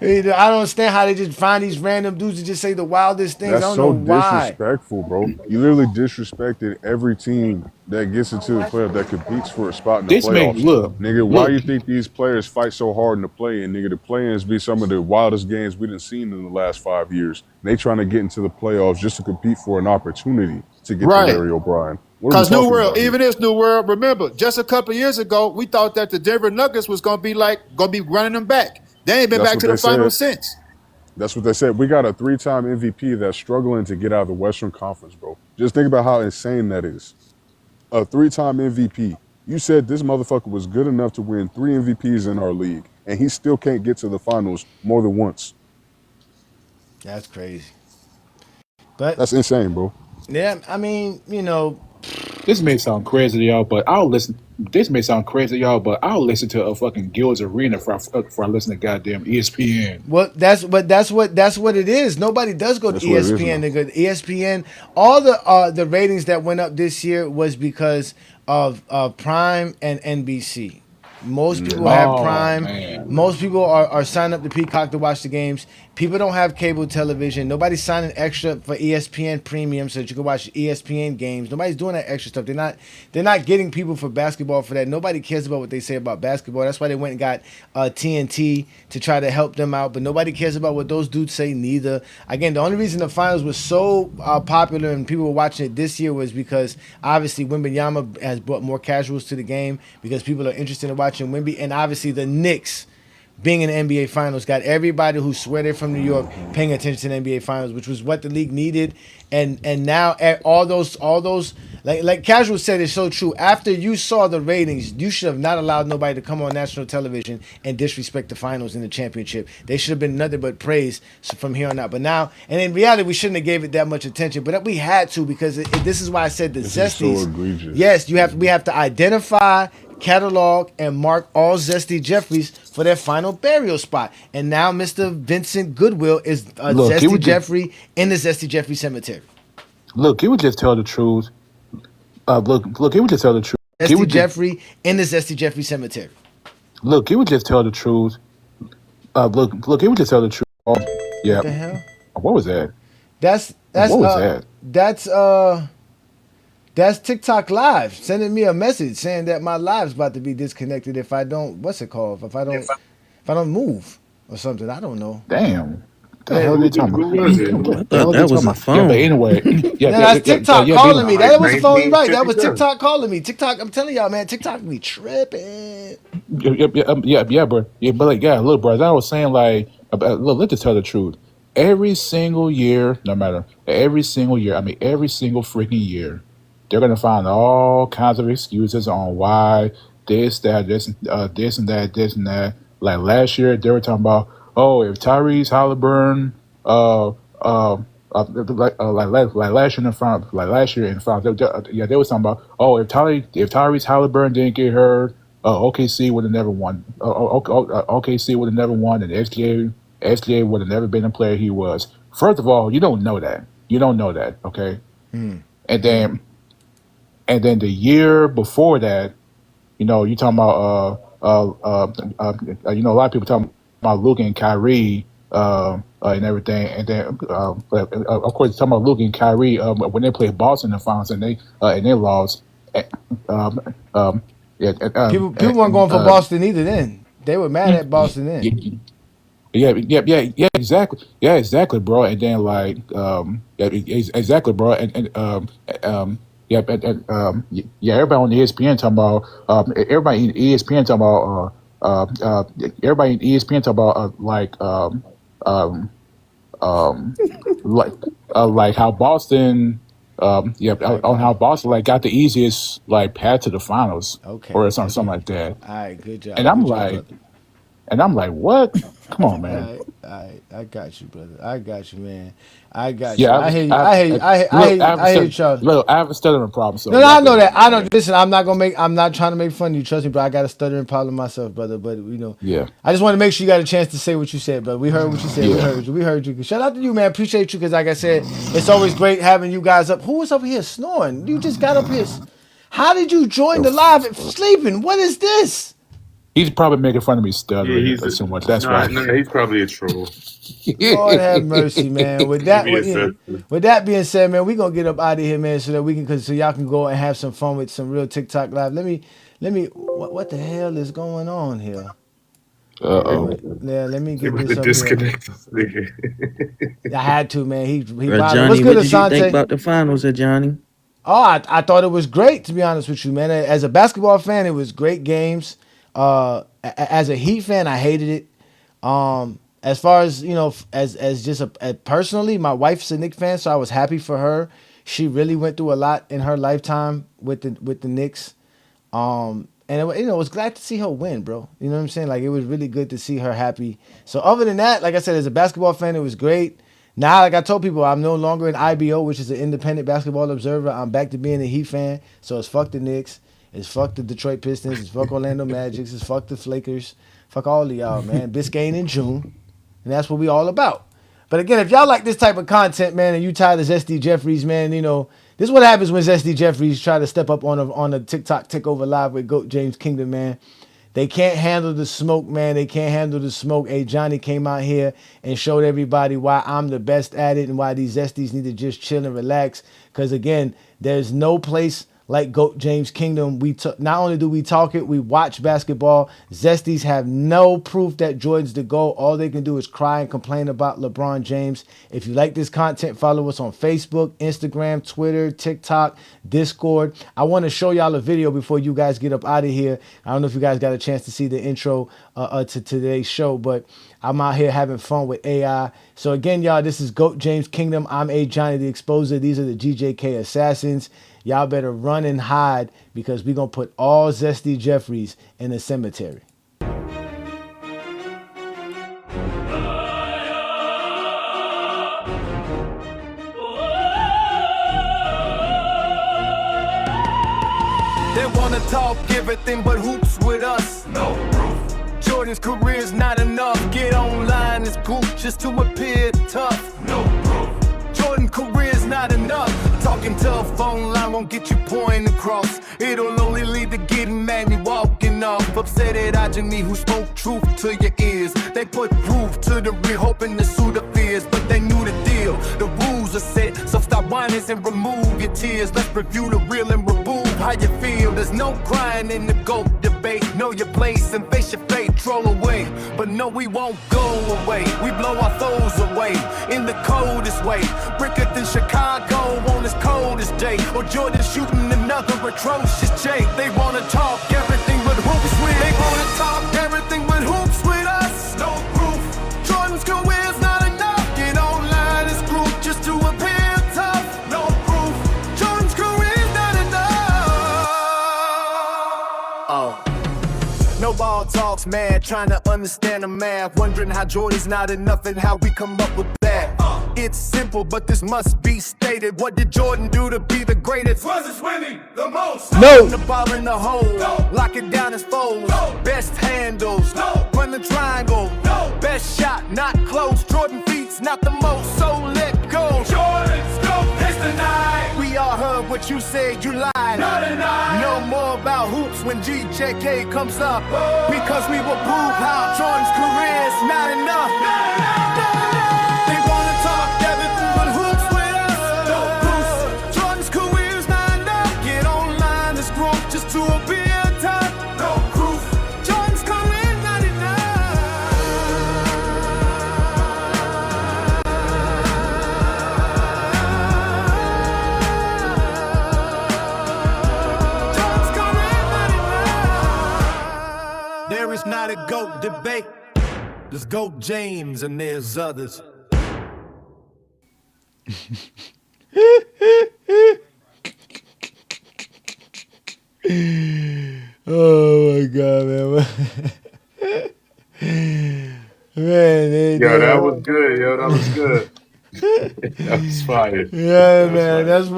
I don't understand how they just find these random dudes to just say the wildest things.
That's
I don't know why.
Disrespectful, bro. You literally disrespected every team that gets into the playoff that competes for a spot in the playoffs. Nigga, why you think these players fight so hard in the play? And nigga, the play-ins be some of the wildest games we done seen in the last 5 years. They trying to get into the playoffs just to compete for an opportunity to get to Larry O'Brien.
Because New World, even this New World, remember, just a couple years ago, we thought that the Denver Nuggets was gonna be running them back. They ain't been back to the finals since.
That's what they said. We got a 3-time MVP that's struggling to get out of the Western Conference, bro. Just think about how insane that is. A 3-time MVP. You said this motherfucker was good enough to win 3 MVPs in our league, and he still can't get to the finals more than once.
That's crazy. But
that's insane, bro.
Yeah, I mean,
this may sound crazy to y'all, but I'll listen. This may sound crazy to y'all, but I'll listen to a fucking Gills Arena for I listen to goddamn ESPN.
Well, that's what it is. Nobody does go to ESPN. They go to ESPN. All the ratings that went up this year was because of Prime and NBC. Most people have Prime. Man. Most people are signed up to Peacock to watch the games. People don't have cable television. Nobody's signing extra for ESPN Premium so that you can watch ESPN games. Nobody's doing that extra stuff. They're not getting people for basketball for that. Nobody cares about what they say about basketball. That's why they went and got TNT to try to help them out. But nobody cares about what those dudes say neither. Again, the only reason the finals was so popular and people were watching it this year was because obviously Wembanyama has brought more casuals to the game because people are interested in watching Wemby, and obviously the Knicks being in the NBA Finals got everybody who swear they're from New York paying attention to the NBA Finals, which was what the league needed. And now all those like Casual said, it's so true. After you saw the ratings, you should have not allowed nobody to come on national television and disrespect the finals and the championship. They should have been nothing but praise from here on out. But now, and in reality, we shouldn't have gave it that much attention, but we had to because this is why I said the Zesties.
So egregious.
Yes, we have to identify, catalog, and mark all Zesty Jeffries for their final burial spot. And now Mr. Vincent Goodwill is a Zesty Jeffrey in the Zesty Jeffrey Cemetery.
Look, he would just tell the truth. Look, he would just tell the truth.
Zesty Jeffrey in the Zesty Jeffrey cemetery.
Look, he would just tell the truth. Look, he would just tell the truth. Yeah.
What the hell?
What was that?
That's
what was that?
That's TikTok Live sending me a message saying that my live's about to be disconnected if I don't. What's it called? If I don't move or something. I don't know.
Damn. The hell they talking about?
That was my phone.
Yeah, but anyway,
that's TikTok calling me. That was the phone, right? That was TikTok calling me. TikTok, I'm telling y'all, man, TikTok be tripping.
Yeah, bro. Yeah, but like, yeah, look, bro. As I was saying, like, look, let's just tell the truth. Every single year, no matter every single year, I mean, every single freaking year, they're gonna find all kinds of excuses on why this and that. Like last year, they were talking about, oh, if Tyrese Halliburton, like last year in front, they was talking about, oh, if Tyrese Halliburton didn't get hurt, OKC would have never won. OKC would have never won, and SGA would have never been the player he was. First of all, you don't know that. You don't know that, okay? And then the year before that, you know, you talking about you know, a lot of people talking about Luka and Kyrie and everything, and then of course talking about Luka and Kyrie when they played Boston in the finals and they lost.
People weren't going for Boston either. Then they were mad at Boston then.
Yeah, exactly, bro. And then like, exactly, bro. And everybody on ESPN talking about, everybody in ESPN talking about, like how Boston, on how Boston like got the easiest like path to the finals, or something like that.
All right, good job.
And I'm like, what? Come on, man.
All right, I got you, brother. I got you, man. I got you.
Yeah,
I hear you, Charles.
Look, I have a stuttering problem. So
no, I know that. I don't listen. I'm not trying to make fun of you. Trust me, bro. I got a stuttering problem myself, brother. But you know,
yeah.
I just want to make sure you got a chance to say what you said, brother. We heard what you said. Yeah. We heard you. Shout out to you, man. Appreciate you, because like I said, it's always great having you guys up. Who was over here snoring? You just got up here. How did you join the live sleeping? What is this?
He's probably making fun of me stuttering so much. That's right.
No, he's probably a troll.
Lord have mercy, man. With that being said, man, we're gonna get up out of here, man, so that we can, so y'all can go and have some fun with some real TikTok live. Let me what the hell is going on here? Yeah, let me get this up
disconnect.
I had to, man. He
Johnny,
what's good,
what did you
Asante?
think about the finals, Johnny?
Oh, I thought it was great, to be honest with you, man. As a basketball fan, it was great games. As a Heat fan, I hated it. As far as, you know, as just personally, my wife's a Knicks fan, so I was happy for her. She really went through a lot in her lifetime with the Knicks. And it was glad to see her win, bro. You know what I'm saying? Like, it was really good to see her happy. So other than that, like I said, as a basketball fan, it was great. Now, like I told people, I'm no longer an IBO, which is an independent basketball observer. I'm back to being a Heat fan. So it's fuck the Knicks. It's fuck the Detroit Pistons. It's fuck Orlando Magic. It's fuck the Lakers. Fuck all of y'all, man. Biscayne in June. And that's what we all about. But again, if y'all like this type of content, man, and you tired of Zesty Jeffries, man, you know, this is what happens when Zesty Jeffries try to step up on a TikTok Takeover Live with GOAT James Kingdom, man. They can't handle the smoke, man. They can't handle the smoke. Hey, Johnny came out here and showed everybody why I'm the best at it and why these Zesties need to just chill and relax. Because, again, there's no place like GOAT James Kingdom. Not only do we talk it, we watch basketball. Zesties have no proof that Jordan's the GOAT. All they can do is cry and complain about LeBron James. If you like this content, follow us on Facebook, Instagram, Twitter, TikTok, Discord. I want to show y'all a video before you guys get up out of here. I don't know if you guys got a chance to see the intro to today's show, but I'm out here having fun with AI. So again, y'all, this is GOAT James Kingdom. I'm A. Johnny the Exposer. These are the GJK Assassins. Y'all better run and hide, because we're going to put all Zesty Jeffries in the cemetery.
They want to talk everything but hoops with us. No proof. Jordan's career's not enough. Get online, it's group just to appear tough. No proof. Jordan career's not enough. Talking tough online won't get you pointing. upset at Ajani who spoke truth to your ears. They put proof to the real, hoping to soothe the fears, but they knew the deal. The rules are set, so stop whining and remove your tears. Let's review the real and remove how you feel. There's no crying in the GOAT debate. Know your place and face your fate, troll away. But no, we won't go away. We blow our foes away in the coldest way. Bricker than Chicago on this coldest day. Or Jordan shooting another atrocious J. They wanna talk everything but hoops with. They wanna talk everything but hoops with us. No proof. Jordan's career's not enough. Get online this group just to appear tough. No proof. Jordan's career's not enough. Oh. No ball talks, man. Trying to understand the math. Wondering how Jordan's not enough and how we come up with that. It's simple, but this must be stated. What did Jordan do to be the greatest?
Was his winning the most?
No. The ball in the hole. No. Lock it down as foes. No. Best handles. No. Run the triangle. No. Best shot, not close. Jordan feet's not the most, so let go.
Jordan's GOAT is denied.
We all heard what you said, you lied.
Not denied.
No more about hoops when GJK comes up. Oh. Because we will prove how Jordan's career is not enough.
Not enough.
They wanna talk everything but hoops with us. No proof. Jordan's career's not enough. Get online this group just to appear tough.
No proof.
Jordan's career's not enough. Jordan's career's not enough. There is not a GOAT debate. There's GOAT James and there's others. Oh my God, man. Man,
Yo, that was good. Yo, that was good. That was fire.
Yeah, man. That's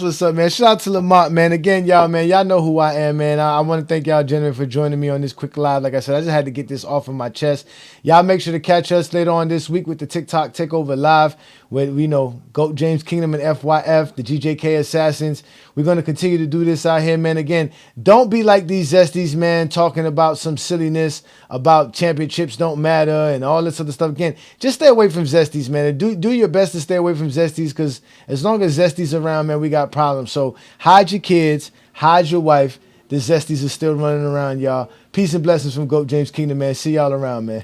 what's up, man. Shout out to Lamont, man. Again, y'all, man. Y'all know who I am, man. I want to thank y'all, gentlemen, for joining me on this quick live. Like I said, I just had to get this off of my chest. Y'all make sure to catch us later on this week with the TikTok Takeover Live, where we know GOAT James Kingdom and FYF, the GJK Assassins. We're going to continue to do this out here, man. Again, don't be like these Zesties, man, talking about some silliness about championships don't matter and all this other stuff. Again, just stay away from Zesties, man. And do your best to stay away from Zesties, because as long as Zesties around, man, we got problems. So hide your kids, hide your wife. The Zesties are still running around, y'all. Peace and blessings from GOAT James Kingdom, man. See y'all around, man.